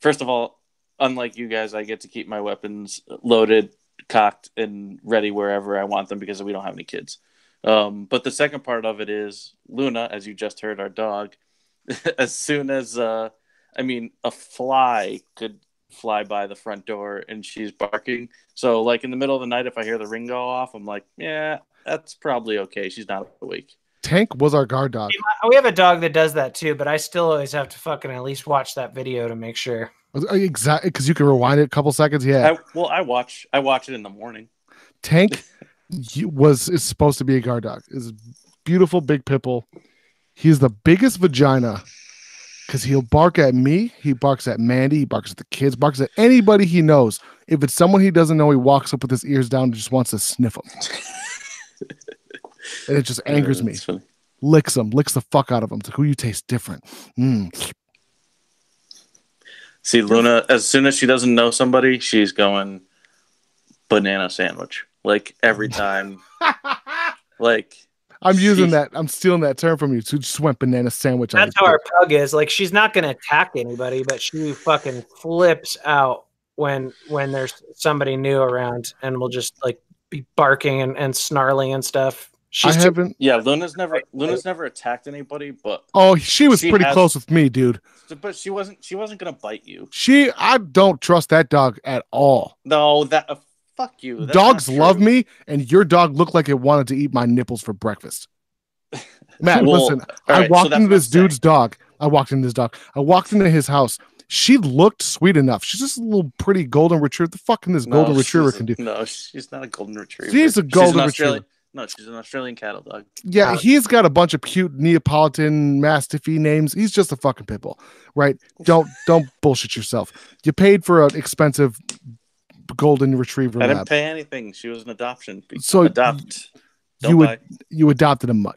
First of all, unlike you guys, I get to keep my weapons loaded, cocked, and ready wherever I want them because we don't have any kids. But the second part of it is Luna, as you just heard, our dog. As soon as a fly could fly by the front door and she's barking. So like in the middle of the night, if I hear the ring go off, I'm like, yeah, that's probably okay. She's not awake. Tank was our guard dog. We have a dog that does that too, but I still always have to fucking at least watch that video to make sure. Exactly, because you can rewind it a couple seconds. Yeah. I watch it in the morning. Tank is supposed to be a guard dog. Is a beautiful big pit bull. He's the biggest vagina because he'll bark at me. He barks at Mandy. He barks at the kids. Barks at anybody he knows. If it's someone he doesn't know, he walks up with his ears down and just wants to sniff them. And it just angers me. Funny. Licks the fuck out of them. It's like, who you taste different. See, Luna, as soon as she doesn't know somebody, she's going banana sandwich. Like every time. Like I'm using that. I'm stealing that term from you. So just went banana sandwich. That's how our pug is. Like she's not going to attack anybody, but she fucking flips out when there's somebody new around and will just like be barking and snarling and stuff. Luna's never attacked anybody, but she was pretty close with me, dude. But she wasn't gonna bite you. I don't trust that dog at all. No, fuck you. That's dogs love me, and your dog looked like it wanted to eat my nipples for breakfast. Matt, listen, I walked into this dude's dog. I walked into his house. She looked sweet enough. She's just a little pretty golden retriever. What the fuck can this golden retriever can do? No, she's not a golden retriever. She's a golden retriever. No, she's an Australian cattle dog. Yeah, he's got a bunch of cute Neapolitan Mastiffy names. He's just a fucking pit bull, right? Don't bullshit yourself. You paid for an expensive golden retriever. I didn't pay anything. She was an adoption. So you adopted a mutt,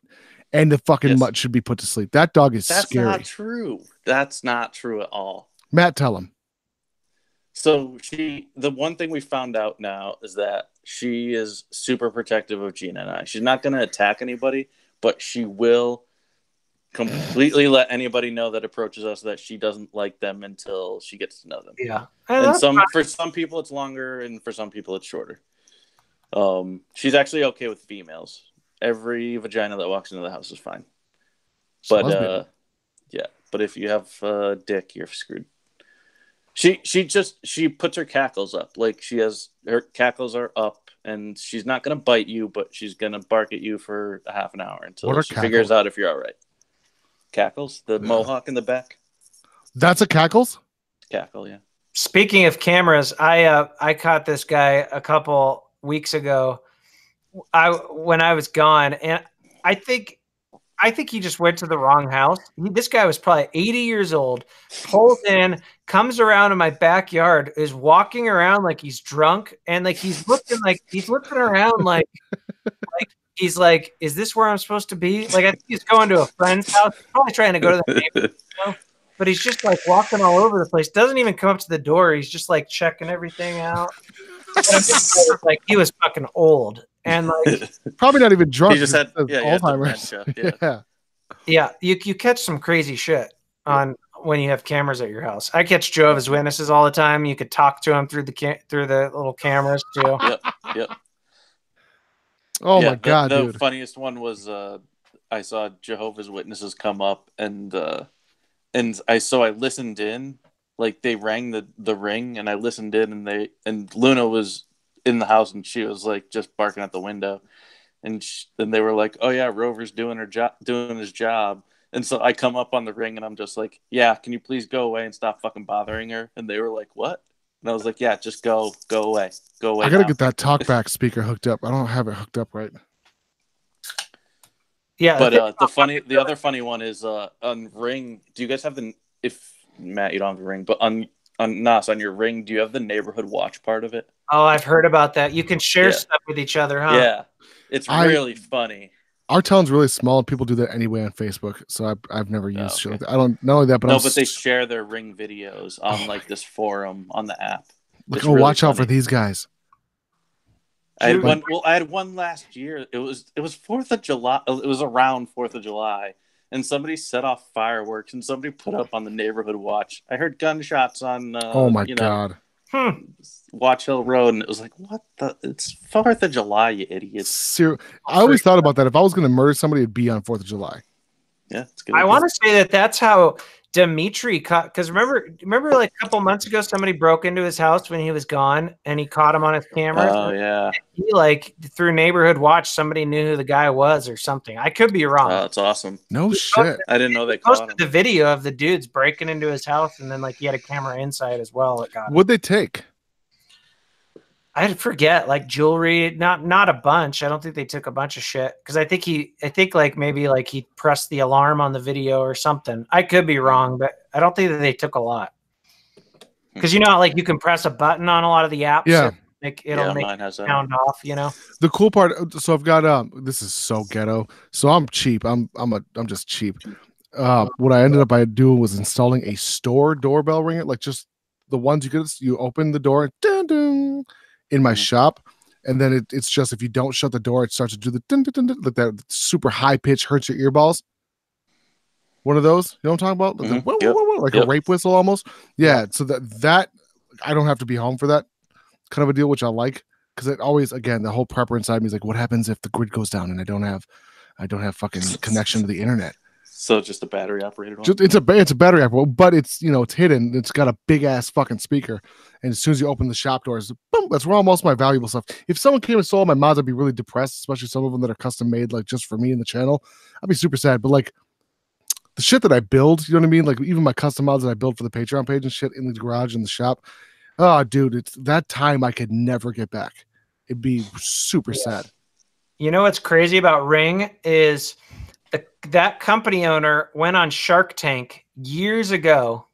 and the fucking mutt should be put to sleep. That dog is scary. That's not true. That's not true at all. Matt, tell him. So the one thing we found out now is that she is super protective of Gina and I. She's not going to attack anybody, but she will completely let anybody know that approaches us that she doesn't like them until she gets to know them. Yeah. And for some people it's longer, and for some people it's shorter. She's actually okay with females. Every vagina that walks into the house is fine. But but if you have a dick, you're screwed. She puts her cackles up. Like her cackles are up, and she's not gonna bite you, but she's gonna bark at you for a half an hour until she figures out if you're all right. Cackles, the mohawk in the back. That's a cackles? Cackle, yeah. Speaking of cameras, I caught this guy a couple weeks ago. When I was gone, and I think he just went to the wrong house. This guy was probably 80 years old, pulls in, comes around in my backyard, is walking around like he's drunk, and like he's looking around like he's like, is this where I'm supposed to be? Like I think he's going to a friend's house, probably trying to go to the neighbor's house, but he's just like walking all over the place. Doesn't even come up to the door. He's just like checking everything out. Like he was fucking old. And like probably not even drunk. He just had Alzheimer's. Yeah. You catch some crazy shit on when you have cameras at your house. I catch Jehovah's Witnesses all the time. You could talk to them through the little cameras too. Yep. Oh my God, the dude. funniest one was I saw Jehovah's Witnesses come up, and I listened in, like they rang the ring, and I listened in, and Luna was in the house, and she was like just barking at the window, and then they were like, "Oh yeah, Rover's doing his job." And so I come up on the ring, and I'm just like, "Yeah, can you please go away and stop fucking bothering her?" And they were like, "What?" And I was like, "Yeah, just go away, go away." I gotta now. get that talkback speaker hooked up. I don't have it hooked up right. Yeah, But the other funny one is on Ring. Do you guys have if Matt, you don't have the Ring, but on Nas, on your Ring, do you have the neighborhood watch part of it? Oh, I've heard about that. You can share stuff with each other, huh? Yeah, it's really funny. Our town's really small, and people do that anyway on Facebook. So I've never used shit like that. I don't know that, but but they share their Ring videos on like this forum on the app. Like, watch out for these guys. I had one last year. It was 4th of July. It was around 4th of July, and somebody set off fireworks, and somebody put up on the neighborhood watch. I heard gunshots on. Oh my God. Watch Hill Road, and it was like, what the? It's 4th of July, you idiots. I always thought about that. If I was going to murder somebody, it'd be on 4th of July. Yeah, it's good. I want to say that's how Dimitri caught, because remember like a couple months ago, somebody broke into his house when he was gone, and he caught him on his camera. Oh yeah. He like through neighborhood watch, somebody knew who the guy was or something. I could be wrong. Oh, that's awesome. No shit. I didn't know they posted caught him. the video of the dudes breaking into his house, and then like he had a camera inside as well. What'd they take? I forget, like jewelry, not a bunch. I don't think they took a bunch of shit, because I think like maybe like he pressed the alarm on the video or something. I could be wrong, but I don't think that they took a lot. Because you know how like you can press a button on a lot of the apps. Yeah. It'll make it sound off, you know. The cool part, so I've got this is so ghetto. So I'm cheap. I'm just cheap. What I ended up by doing was installing a store doorbell ringer, like just the ones you open the door, dun, dun, in my shop, and then it's just if you don't shut the door, it starts to do the dun, dun, dun, like that super high pitch, hurts your earballs. One of those, you know what I'm talking about? Like a rape whistle almost. Yeah, so that I don't have to be home for that kind of a deal, which I like, because it always, again, the whole prepper inside me is like, what happens if the grid goes down and I don't have fucking connection to the internet? So just a battery operated one? It's a battery operated, but it's it's hidden. It's got a big ass fucking speaker, and as soon as you open the shop doors, boom, that's where all most of my valuable stuff. If someone came and stole my mods, I'd be really depressed, especially some of them that are custom made, like just for me in the channel. I'd be super sad. But like the shit that I build, you know what I mean? Like even my custom mods that I build for the Patreon page and shit in the garage in the shop. Oh, dude, it's that time I could never get back. It'd be super sad. You know what's crazy about Ring is that company owner went on Shark Tank years ago,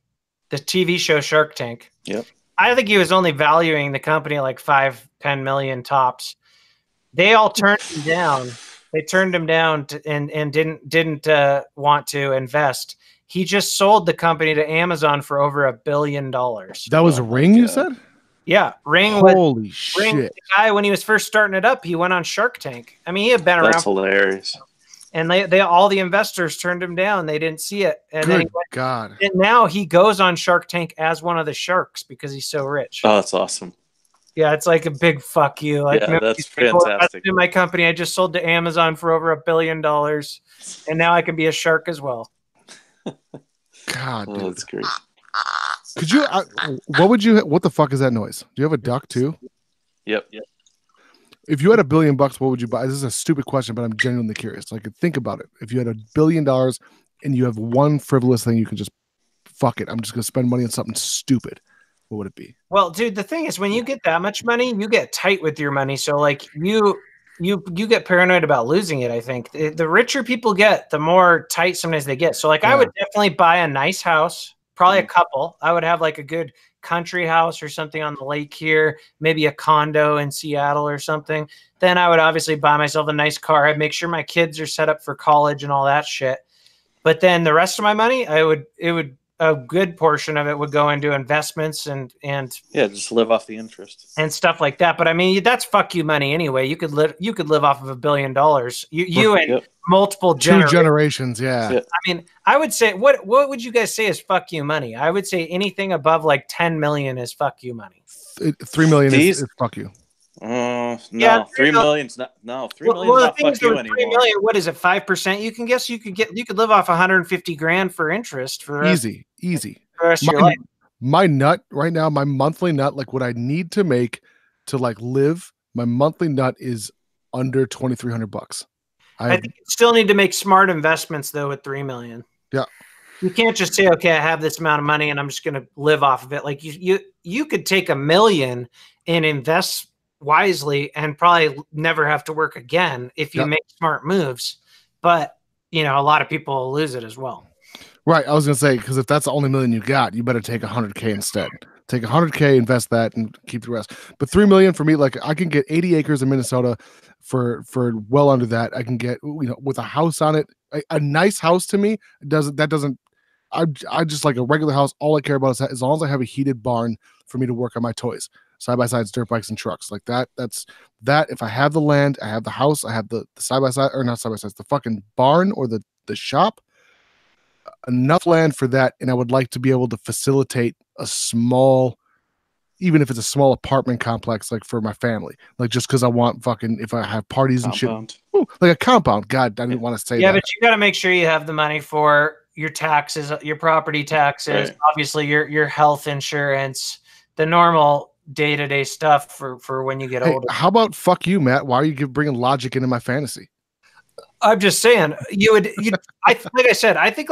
the TV show Shark Tank. Yep. I think he was only valuing the company like 5-10 million tops. They all turned him down. They turned him down and didn't want to invest. He just sold the company to Amazon for over $1 billion. That was Ring, you said? Yeah, Ring. Holy shit! Ring, the guy, when he was first starting it up, he went on Shark Tank. I mean, he had been around. That's hilarious. And they all the investors turned him down. They didn't see it. And Good then God! And now he goes on Shark Tank as one of the sharks because he's so rich. Oh, that's awesome. Yeah, it's like a big fuck you. Like, yeah, that's fantastic. In my company, I just sold to Amazon for over $1 billion, and now I can be a shark as well. God, dude. That's great. Could you? What the fuck is that noise? Do you have a duck too? Yep. If you had $1 billion, what would you buy? This is a stupid question, but I'm genuinely curious. Like, think about it. If you had $1 billion and you have one frivolous thing, you can just fuck it. I'm just gonna spend money on something stupid. What would it be? Well, dude, the thing is, when you get that much money, you get tight with your money. So, like, you get paranoid about losing it. I think the richer people get, the more tight sometimes they get. So, like, I would definitely buy a nice house, probably a couple. I would have like a good country house or something on the lake here, maybe a condo in Seattle or something. Then I would obviously buy myself a nice car. I'd make sure my kids are set up for college and all that shit. But then the rest of my money, a good portion of it would go into investments and just live off the interest and stuff like that. But I mean, that's fuck you money anyway. You could live off of $1 billion. You and multiple generations. Yeah. I mean, I would say, what would you guys say is fuck you money? I would say anything above like 10 million is fuck you money. 3 million is fuck you. No, Yeah, 3 million's not. No, 3 million's well, not the thing is, fuck you with 3 anymore. million, what is it? 5%? You can guess you could live off 150 grand for interest for the rest, Easy. for the rest of your life. My nut right now, my monthly nut, like what I need to make to like live, my monthly nut is under $2,300. I think you still need to make smart investments though with 3 million. Yeah. You can't just say, okay, I have this amount of money and I'm just going to live off of it. Like you could take $1 million and invest wisely and probably never have to work again if you make smart moves. But a lot of people lose it as well. Right. I was going to say, because if that's the only $1 million you got, you better take 100K instead. Take 100K, invest that, and keep the rest. But 3 million for me, like I can get 80 acres in Minnesota for well under that. I can get, with a house on it, a nice house to me I just like a regular house. All I care about is that as long as I have a heated barn for me to work on my toys, side-by-sides, dirt bikes, and trucks. Like that's if I have the land, I have the house, I have the side-by-side, or not side-by-sides, the fucking barn or the shop, enough land for that. And I would like to be able to facilitate a small, even if it's a small apartment complex, like for my family, like just because I want fucking, if I have parties and shit, like a compound. God, I didn't want to say that. Yeah, but you got to make sure you have the money for your taxes, your property taxes, obviously your health insurance, the normal day-to-day stuff for when you get older. How about fuck you, Matt? Why are you bringing logic into my fantasy? I'm just saying like I said, I think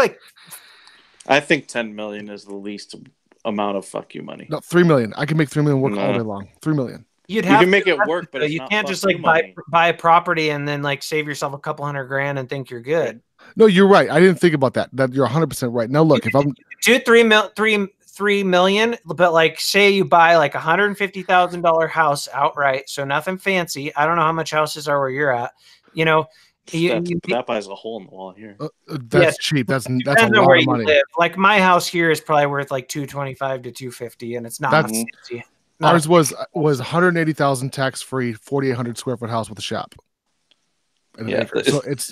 10 million is the least amount of fuck you money. No, 3 million. I can make 3 million work all day long. 3 million. You can make it work, but you can't just like buy a property and then like save yourself a couple $100,000 and think you're good. No, you're right. I didn't think about that. That you're 100% right. Now look, if I'm do 3 million, but like say you buy like $150,000 house outright, so nothing fancy. I don't know how much houses are where you're at. That buys a hole in the wall here. That's cheap. That's a lot of money. Like my house here is probably worth like $225 to $250, and it's not fancy. Ours was 180,000 tax free, 4,800 square foot house with a shop. So it's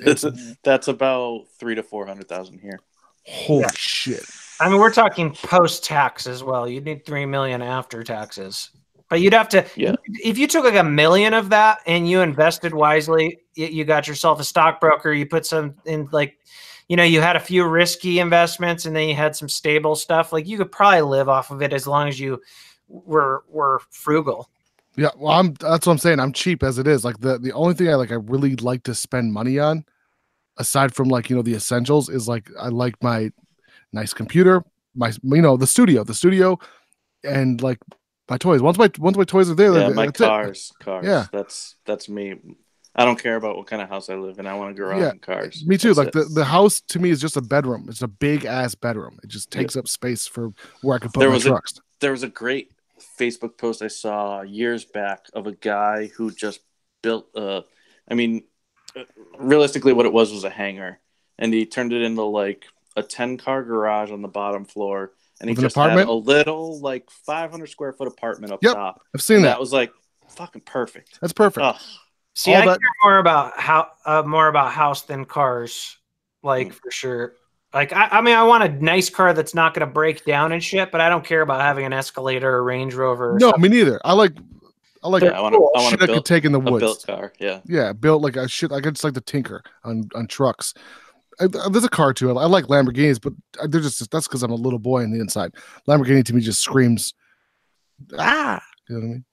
that's about 300,000 to 400,000 here. Holy shit! I mean, we're talking post tax as well. You'd need 3 million after taxes, but you'd have to. Yeah. If you took like $1 million of that and you invested wisely, you got yourself a stockbroker. You put some in, like, you had a few risky investments, and then you had some stable stuff. Like you could probably live off of it as long as you were frugal. Yeah, well, that's what I'm saying. I'm cheap as it is. Like the only thing I really like to spend money on, aside from like the essentials, is like I like my nice computer, my the studio, and like my toys. Once my toys are there, my cars. Yeah, that's me. I don't care about what kind of house I live in. I want a garage and cars. Me too. That's like the house to me is just a bedroom. It's a big ass bedroom. It just takes up space for where I could put my trucks. There was a great Facebook post I saw years back of a guy who just built realistically what it was a hangar, and he turned it into like a 10-car garage on the bottom floor, and he just had a little like 500 square foot apartment up top. I've seen that. That was like fucking perfect. That's perfect. See, I care more about house than cars, like for sure. Like, I mean, I want a nice car that's not going to break down and shit, but I don't care about having an Escalator or Range Rover. No, me neither. I like I want to build take in the woods. A built car, yeah, built like a shit. I just like to tinker on trucks. There's a car too. I like Lamborghinis, but they're just that's because I'm a little boy on the inside. Lamborghini to me just screams, ah, you know what I mean?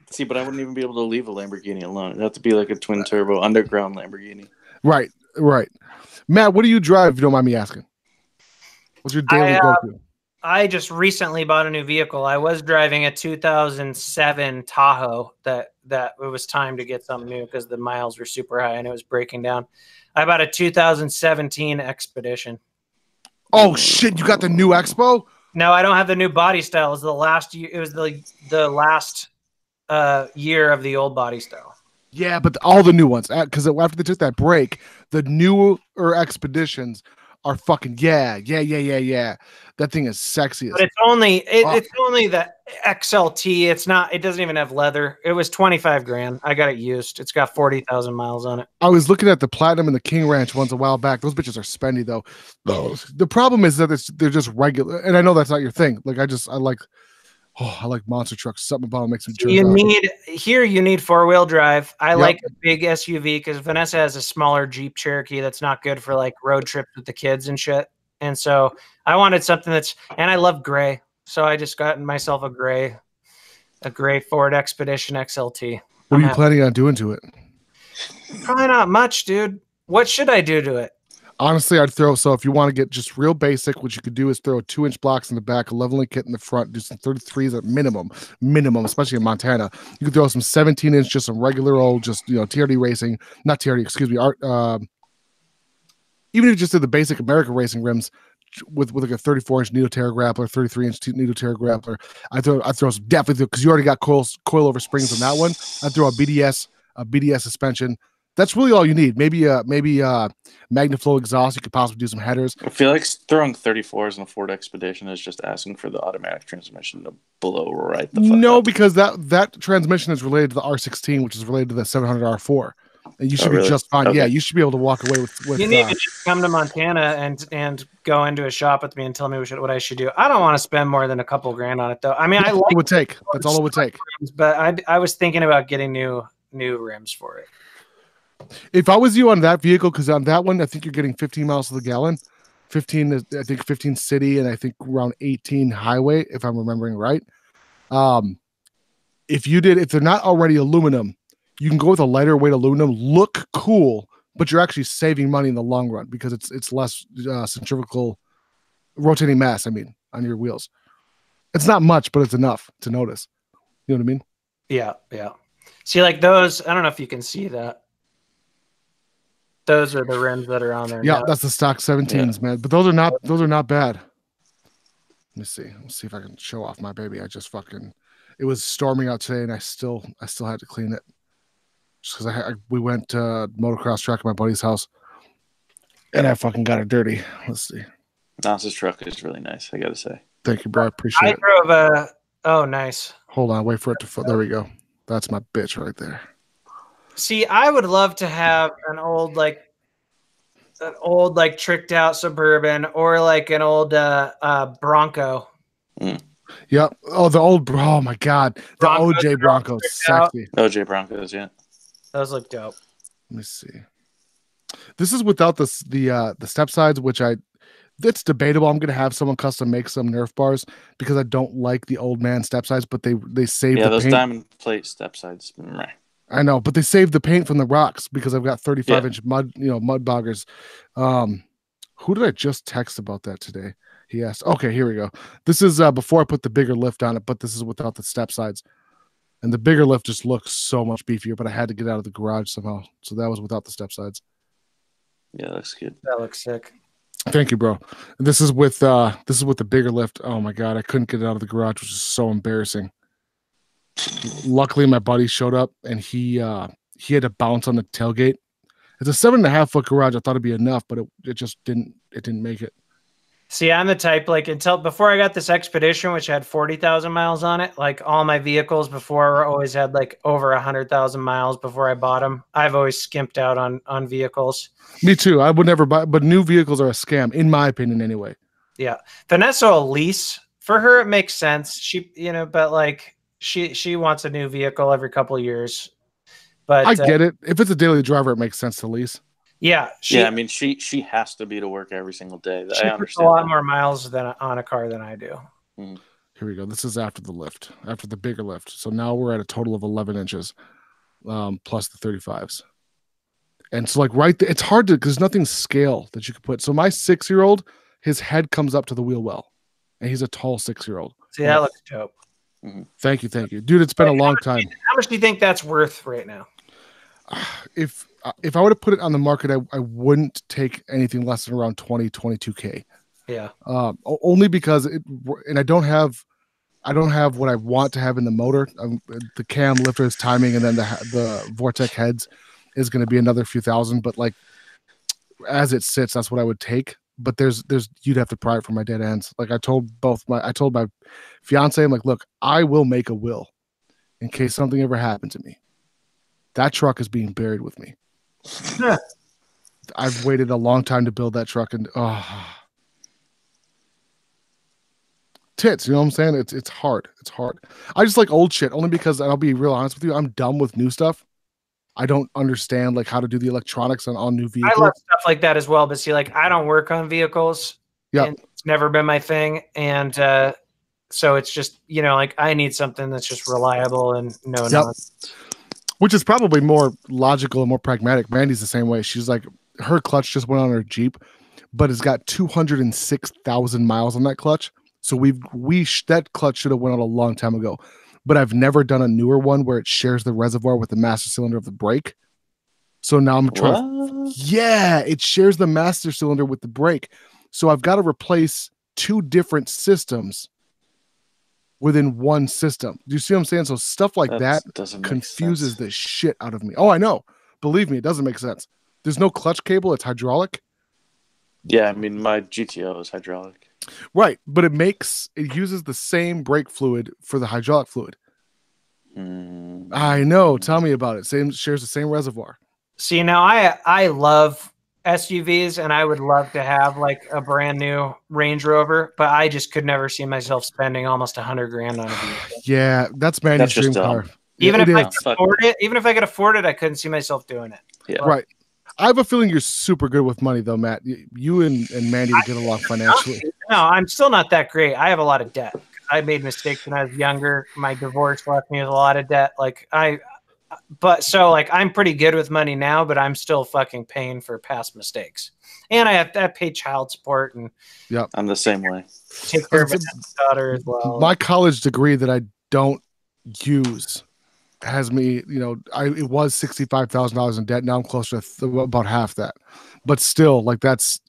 See, but I wouldn't even be able to leave a Lamborghini alone. It'd have to be like a twin turbo underground Lamborghini. Right. Matt, what do you drive, if you don't mind me asking? What's your daily go-to? I just recently bought a new vehicle. I was driving a 2007 Tahoe that it was time to get something new because the miles were super high and it was breaking down. I bought a 2017 Expedition. Oh, shit. You got the new Expo? No, I don't have the new body style. It was the last year. It was the last year of the old body style. Yeah, but all the new ones, because after they took that break, the newer Expeditions are fucking yeah. That thing is sexy. But it's only the XLT. It's not. It doesn't even have leather. It was $25,000. I got it used. It's got 40,000 miles on it. I was looking at the Platinum and the King Ranch ones a while back. Those bitches are spendy though. The problem is that they're just regular, and I know that's not your thing. Like I like Oh, I like monster trucks. Something about it makes me jerk You off. need 4-wheel drive. I like a big SUV because Vanessa has a smaller Jeep Cherokee that's not good for like road trips with the kids and shit. And so I wanted something and I love gray. So I just got myself a gray Ford Expedition XLT. What are you planning on doing to it? Probably not much, dude. What should I do to it? Honestly, I'd throw, so if you want to get just real basic, what you could do is throw 2-inch blocks in the back, a 11-link kit in the front, do some 33s at minimum, especially in Montana. You could throw some 17-inch, just some regular old, just, TRD racing, not TRD, excuse me, even if you just did the basic American racing rims with like a 34-inch needle tear grappler, 33-inch needle tear grappler, I'd throw some, definitely, because you already got coilover springs on that one. I'd throw a BDS suspension. That's really all you need. Maybe MagnaFlow exhaust. You could possibly do some headers. I feel like throwing 34s in a Ford Expedition is just asking for the automatic transmission to blow right the fuck up. Because that transmission is related to the R16, which is related to the 700 R4. And you should be just fine. Okay. Yeah, you should be able to walk away with you need to just come to Montana and go into a shop with me and tell me what I should do. I don't want to spend more than a couple grand on it, though. I mean, that's all it would take. That's all it would take. But I was thinking about getting new rims for it. If I was you on that vehicle, because on that one, I think you're getting 15 miles to the gallon, 15 city, and I think around 18 highway, if I'm remembering right. If they're not already aluminum, you can go with a lighter weight aluminum, look cool, but you're actually saving money in the long run because it's less centrifugal rotating mass. I mean, on your wheels, it's not much, but it's enough to notice. You know what I mean? Yeah. See, like those. I don't know if you can see that. Those are the rims that are on there. Yeah, now. That's the stock 17s, man. But those are not bad. Let me see. Let's see if I can show off my baby. It was storming out today, and I still had to clean it. Just because we went to motocross track at my buddy's house, and I fucking got it dirty. Let's see. Nas's truck is really nice, I gotta say. Thank you, bro. I appreciate it. I drove oh, nice. Hold on, wait for it to. There we go. That's my bitch right there. See, I would love to have an old tricked out Suburban or like an old Bronco. Yep. Oh, the old oh my god, the OJ Broncos, sexy. OJ Broncos, yeah. Those look dope. Let me see. This is without the step sides, which it's debatable. I'm gonna have someone custom make some Nerf bars because I don't like the old man step sides, but they save those paint. Diamond plate step sides. Meh. I know, but they saved the paint from the rocks because I've got 35-inch mud boggers. Who did I just text about that today? He asked. Okay, here we go. This is before I put the bigger lift on it, but this is without the step sides. And the bigger lift just looks so much beefier, but I had to get out of the garage somehow. So that was without the step sides. Yeah, that looks good. That looks sick. Thank you, bro. This is with the bigger lift. Oh my god, I couldn't get it out of the garage, which is so embarrassing. Luckily, my buddy showed up, and he had to bounce on the tailgate. It's a 7.5-foot garage. I thought it'd be enough, but it just didn't. It didn't make it. See, I'm the type until before I got this Expedition, which had 40,000 miles on it. Like all my vehicles before always had like over 100,000 miles before I bought them. I've always skimped out on vehicles. Me too. I would never buy, but new vehicles are a scam, in my opinion, anyway. Yeah, Vanessa will lease. For her, it makes sense. She, but like. She wants a new vehicle every couple of years, but I get it. If it's a daily driver, it makes sense to lease. Yeah, I mean, she has to be to work every single day. She puts a lot more miles on a car than I do. Mm. Here we go. This is after the lift, after the bigger lift. So now we're at a total of 11 inches, plus the 35s. And so, like right there, it's hard to because there's nothing scale that you could put. So my 6-year-old, his head comes up to the wheel well, and he's a tall 6-year-old. See, that looks dope. Mm-hmm. Thank you, dude. It's been a long time. How much do you think that's worth right now? If I were to put it on the market, I wouldn't take anything less than around 22K. Yeah. Only because I don't have what I want to have in the motor. The cam lifters, timing, and then the Vortec heads is going to be another few thousand. But like as it sits, that's what I would take. But there's you'd have to pry it from my dead ends. Like I told my fiance, I'm like, look, I will make a will in case something ever happened to me. That truck is being buried with me. I've waited a long time to build that truck, and tits. You know what I'm saying? It's hard. It's hard. I just like old shit only because I'll be real honest with you. I'm dumb with new stuff. I don't understand like how to do the electronics on new vehicles. I love stuff like that as well, but see, like I don't work on vehicles. Yeah, it's never been my thing, and so it's just like I need something that's just reliable and nonsense. Which is probably more logical and more pragmatic. Mandy's the same way. She's like, her clutch just went on her Jeep, but it's got 206,000 miles on that clutch. So that clutch should have went on a long time ago. But I've never done a newer one where it shares the reservoir with the master cylinder of the brake. So now I'm trying. Yeah, it shares the master cylinder with the brake. So I've got to replace 2 different systems within one system. Do you see what I'm saying? So stuff like that confuses the shit out of me. Oh, I know. Believe me, it doesn't make sense. There's no clutch cable. It's hydraulic. Yeah, I mean, my GTO is hydraulic. Right, but it uses the same brake fluid for the hydraulic fluid. I know. Tell me about it. Shares the same reservoir. See, now I love SUVs, and I would love to have like a brand new Range Rover, but I just could never see myself spending almost $100,000 on a vehicle. Yeah, that's Manny's dream car. Even if I could afford it, I couldn't see myself doing it. Yeah. Right. I have a feeling you're super good with money, though, Matt. You and Mandy would get along financially. No, I'm still not that great. I have a lot of debt. I made mistakes when I was younger. My divorce left me with a lot of debt. I'm pretty good with money now, but I'm still fucking paying for past mistakes. And I have to pay child support and I'm the same way. Take care of my daughter as well. My college degree that I don't use has me, it was $65,000 in debt. Now I'm closer to about half that, but still, like, that's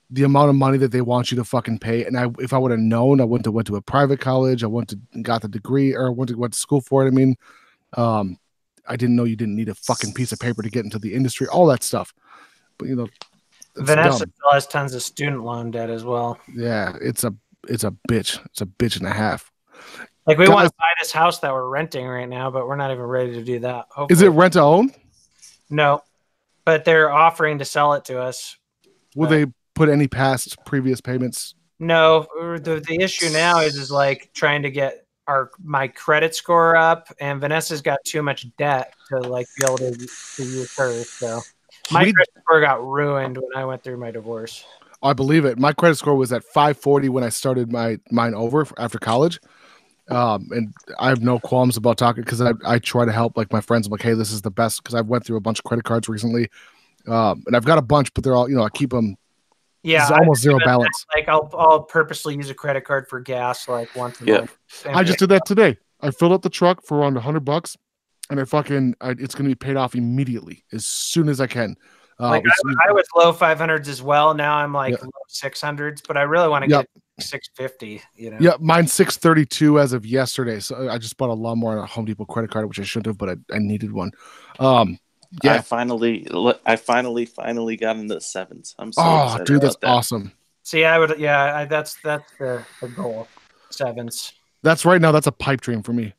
the amount of money that they want you to fucking pay. And if I would have known, I wouldn't have went to a private college. I got the degree, or went to school for it. I mean, I didn't know you didn't need a fucking piece of paper to get into the industry, all that stuff. But Vanessa still has tons of student loan debt as well. Yeah, it's a bitch. It's a bitch and a half. Like, we want to buy this house that we're renting right now, but we're not even ready to do that. Hopefully. Is it rent to own? No, but they're offering to sell it to us. Will they put any previous payments? No, the issue now is like trying to get my credit score up, and Vanessa's got too much debt to like be able to use hers. So my credit score got ruined when I went through my divorce. I believe it. My credit score was at 540 when I started mine over after college. And I have no qualms about talking, because I try to help like my friends. I'm like, hey, this is the best, because I went through a bunch of credit cards recently, and I've got a bunch, but they're all, I keep them. Yeah, it's almost zero balance. Like I'll purposely use a credit card for gas like once a month. I just did that today. I filled up the truck for around $100, and it's going to be paid off immediately as soon as I can. I was low 500s as well. Now I'm like low 600s, but I really want to get 650. Yeah, mine's 632 as of yesterday. So I just bought a lawnmower on a Home Depot credit card, which I shouldn't have, but I needed one. I finally got into the 7s. I'm so excited. Dude, that's that. Awesome. See, that's the goal. 7s. That's right now. That's a pipe dream for me.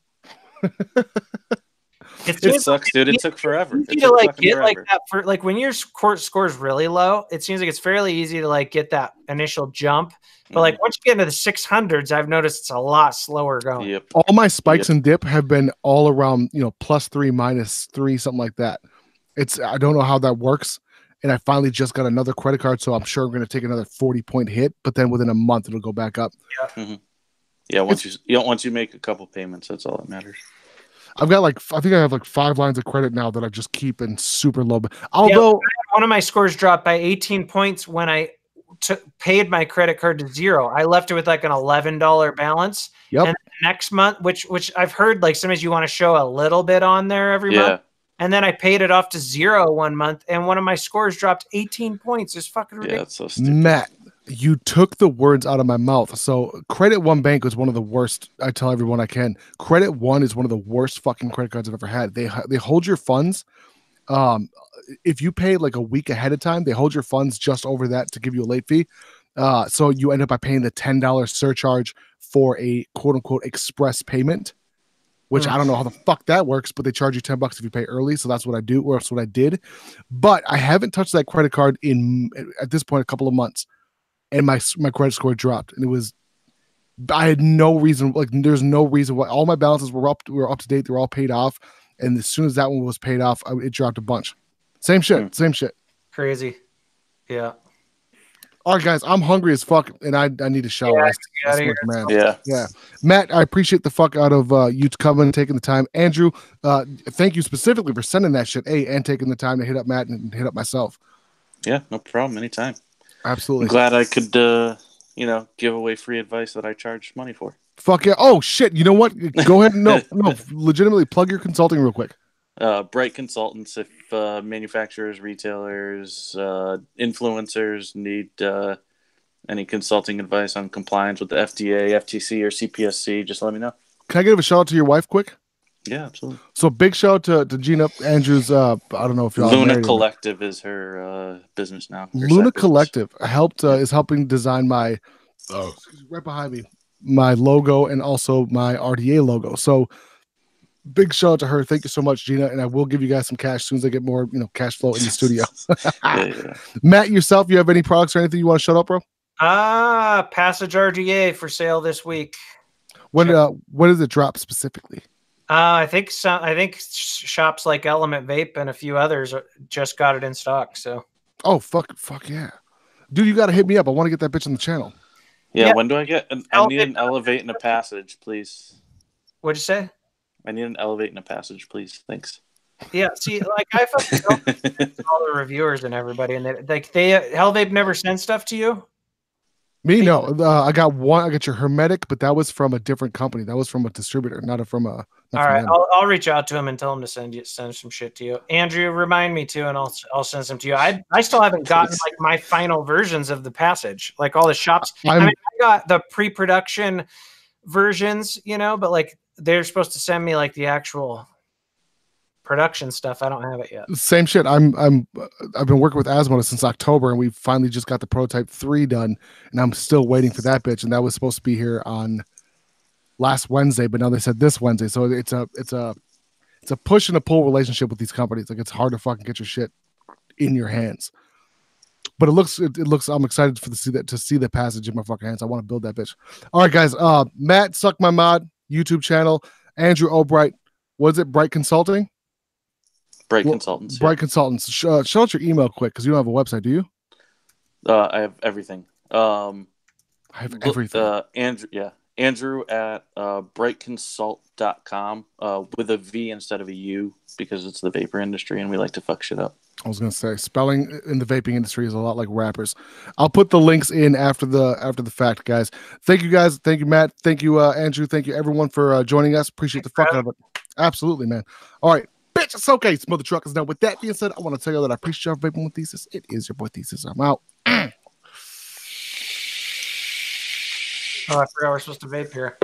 It sucks, dude. It took forever. It to like get forever. Like that for like when your score is really low. It seems like it's fairly easy to like get that initial jump, but like once you get into the 600s, I've noticed it's a lot slower going. Yep. All my spikes and dip have been all around +3, -3, something like that. I don't know how that works, and I finally just got another credit card, so I'm sure I'm going to take another 40-point hit, but then within a month it'll go back up. Yeah. Mm-hmm. Yeah. Once you make a couple payments, that's all that matters. I've got I think I have 5 lines of credit now that I just keep in super low. Although one of my scores dropped by 18 points when I paid my credit card to 0. I left it with like an $11 balance. Yep. And next month, which I've heard like sometimes you want to show a little bit on there every month. And then I paid it off to 0 one month, and one of my scores dropped 18 points. It's fucking ridiculous. Yeah, that's so stupid. Matt, you took the words out of my mouth. So Credit One Bank was one of the worst. I tell everyone I can. Credit One is one of the worst fucking credit cards I've ever had. They hold your funds. If you pay like a week ahead of time, they hold your funds just over that to give you a late fee. So you end up by paying the $10 surcharge for a quote unquote express payment, which I don't know how the fuck that works, but they charge you $10 if you pay early. So that's what I do, or that's what I did. But I haven't touched that credit card in, at this point, a couple of months. And my credit score dropped, and it was I had no reason, like there's no reason why. All my balances were up to date. They were all paid off. And as soon as that one was paid off, it dropped a bunch. Same shit. Same shit. Crazy. Yeah. All right, guys, I'm hungry as fuck, and I need a shower. Man. Yeah. Matt, I appreciate the fuck out of you coming and taking the time. Andrew, thank you specifically for sending that shit, and taking the time to hit up Matt and hit up myself. Yeah, no problem. Anytime. Absolutely. I'm glad I could, give away free advice that I charge money for. Fuck yeah. Oh, shit. You know what? Go ahead. No, legitimately plug your consulting real quick. Bright Consultants, if manufacturers, retailers, influencers need any consulting advice on compliance with the FDA, FTC, or CPSC, just let me know. Can I give a shout out to your wife quick? Yeah, absolutely. So big shout out to Gina Andrews. I don't know if y'all Luna Collective is her business now. Luna Collective is helping design my right behind me, my logo and also my RDA logo. So big shout out to her. Thank you so much, Gina. And I will give you guys some cash as soon as I get more, cash flow in the studio. Yeah. Matt, yourself, you have any products or anything you want to shout out, bro? Passage RDA for sale this week. When does it drop specifically? I think shops like Element Vape and a few others just got it in stock. So. Oh fuck yeah, dude, you got to hit me up. I want to get that bitch on the channel. Yeah. When do I get? I need an Elevate and a Passage, please. What'd you say? I need an Elevate and a Passage, please. Thanks. Yeah, see, like I fucking all the reviewers and everybody, and Vape never sent stuff to you. Me, no. I got one. I got your Hermetic, but that was from a different company. That was from a distributor, not from a. All right, I'll reach out to him and tell him to send some shit to you. Andrew, remind me too, and I'll send some to you. I still haven't gotten like my final versions of the Passage, like all the shops. I got the pre-production versions, but like they're supposed to send me like the actual production stuff. I don't have it yet. Same shit. I've been working with Asmoda since October, and we finally just got the prototype 3 done, and I'm still waiting for that bitch. And that was supposed to be here on last Wednesday, but now they said this Wednesday. So it's a push and a pull relationship with these companies. Like it's hard to fucking get your shit in your hands. But it looks. I'm excited to see the Passage in my fucking hands. I want to build that bitch. All right, guys. Matt, Suck My Mod YouTube channel. Andrew Albright. Was it Bright Consulting? Bright Consultants. Bright Consultants. Show out your email quick because you don't have a website, do you? I have everything. I have everything. Andrew at brightconsult.com with a V instead of a U because it's the vapor industry and we like to fuck shit up. I was gonna say spelling in the vaping industry is a lot like rappers. I'll put the links in after the fact, guys. Thank you, guys. Thank you, Matt. Thank you, Andrew. Thank you, everyone, for joining us. Appreciate the fuck out of it. Absolutely, man. All right. Bitch, it's okay. Smother Truckers. Now, with that being said, I want to tell you that I appreciate y'all vaping with Thesis. It is your boy Thesis. I'm out. Oh, I forgot we're supposed to vape here.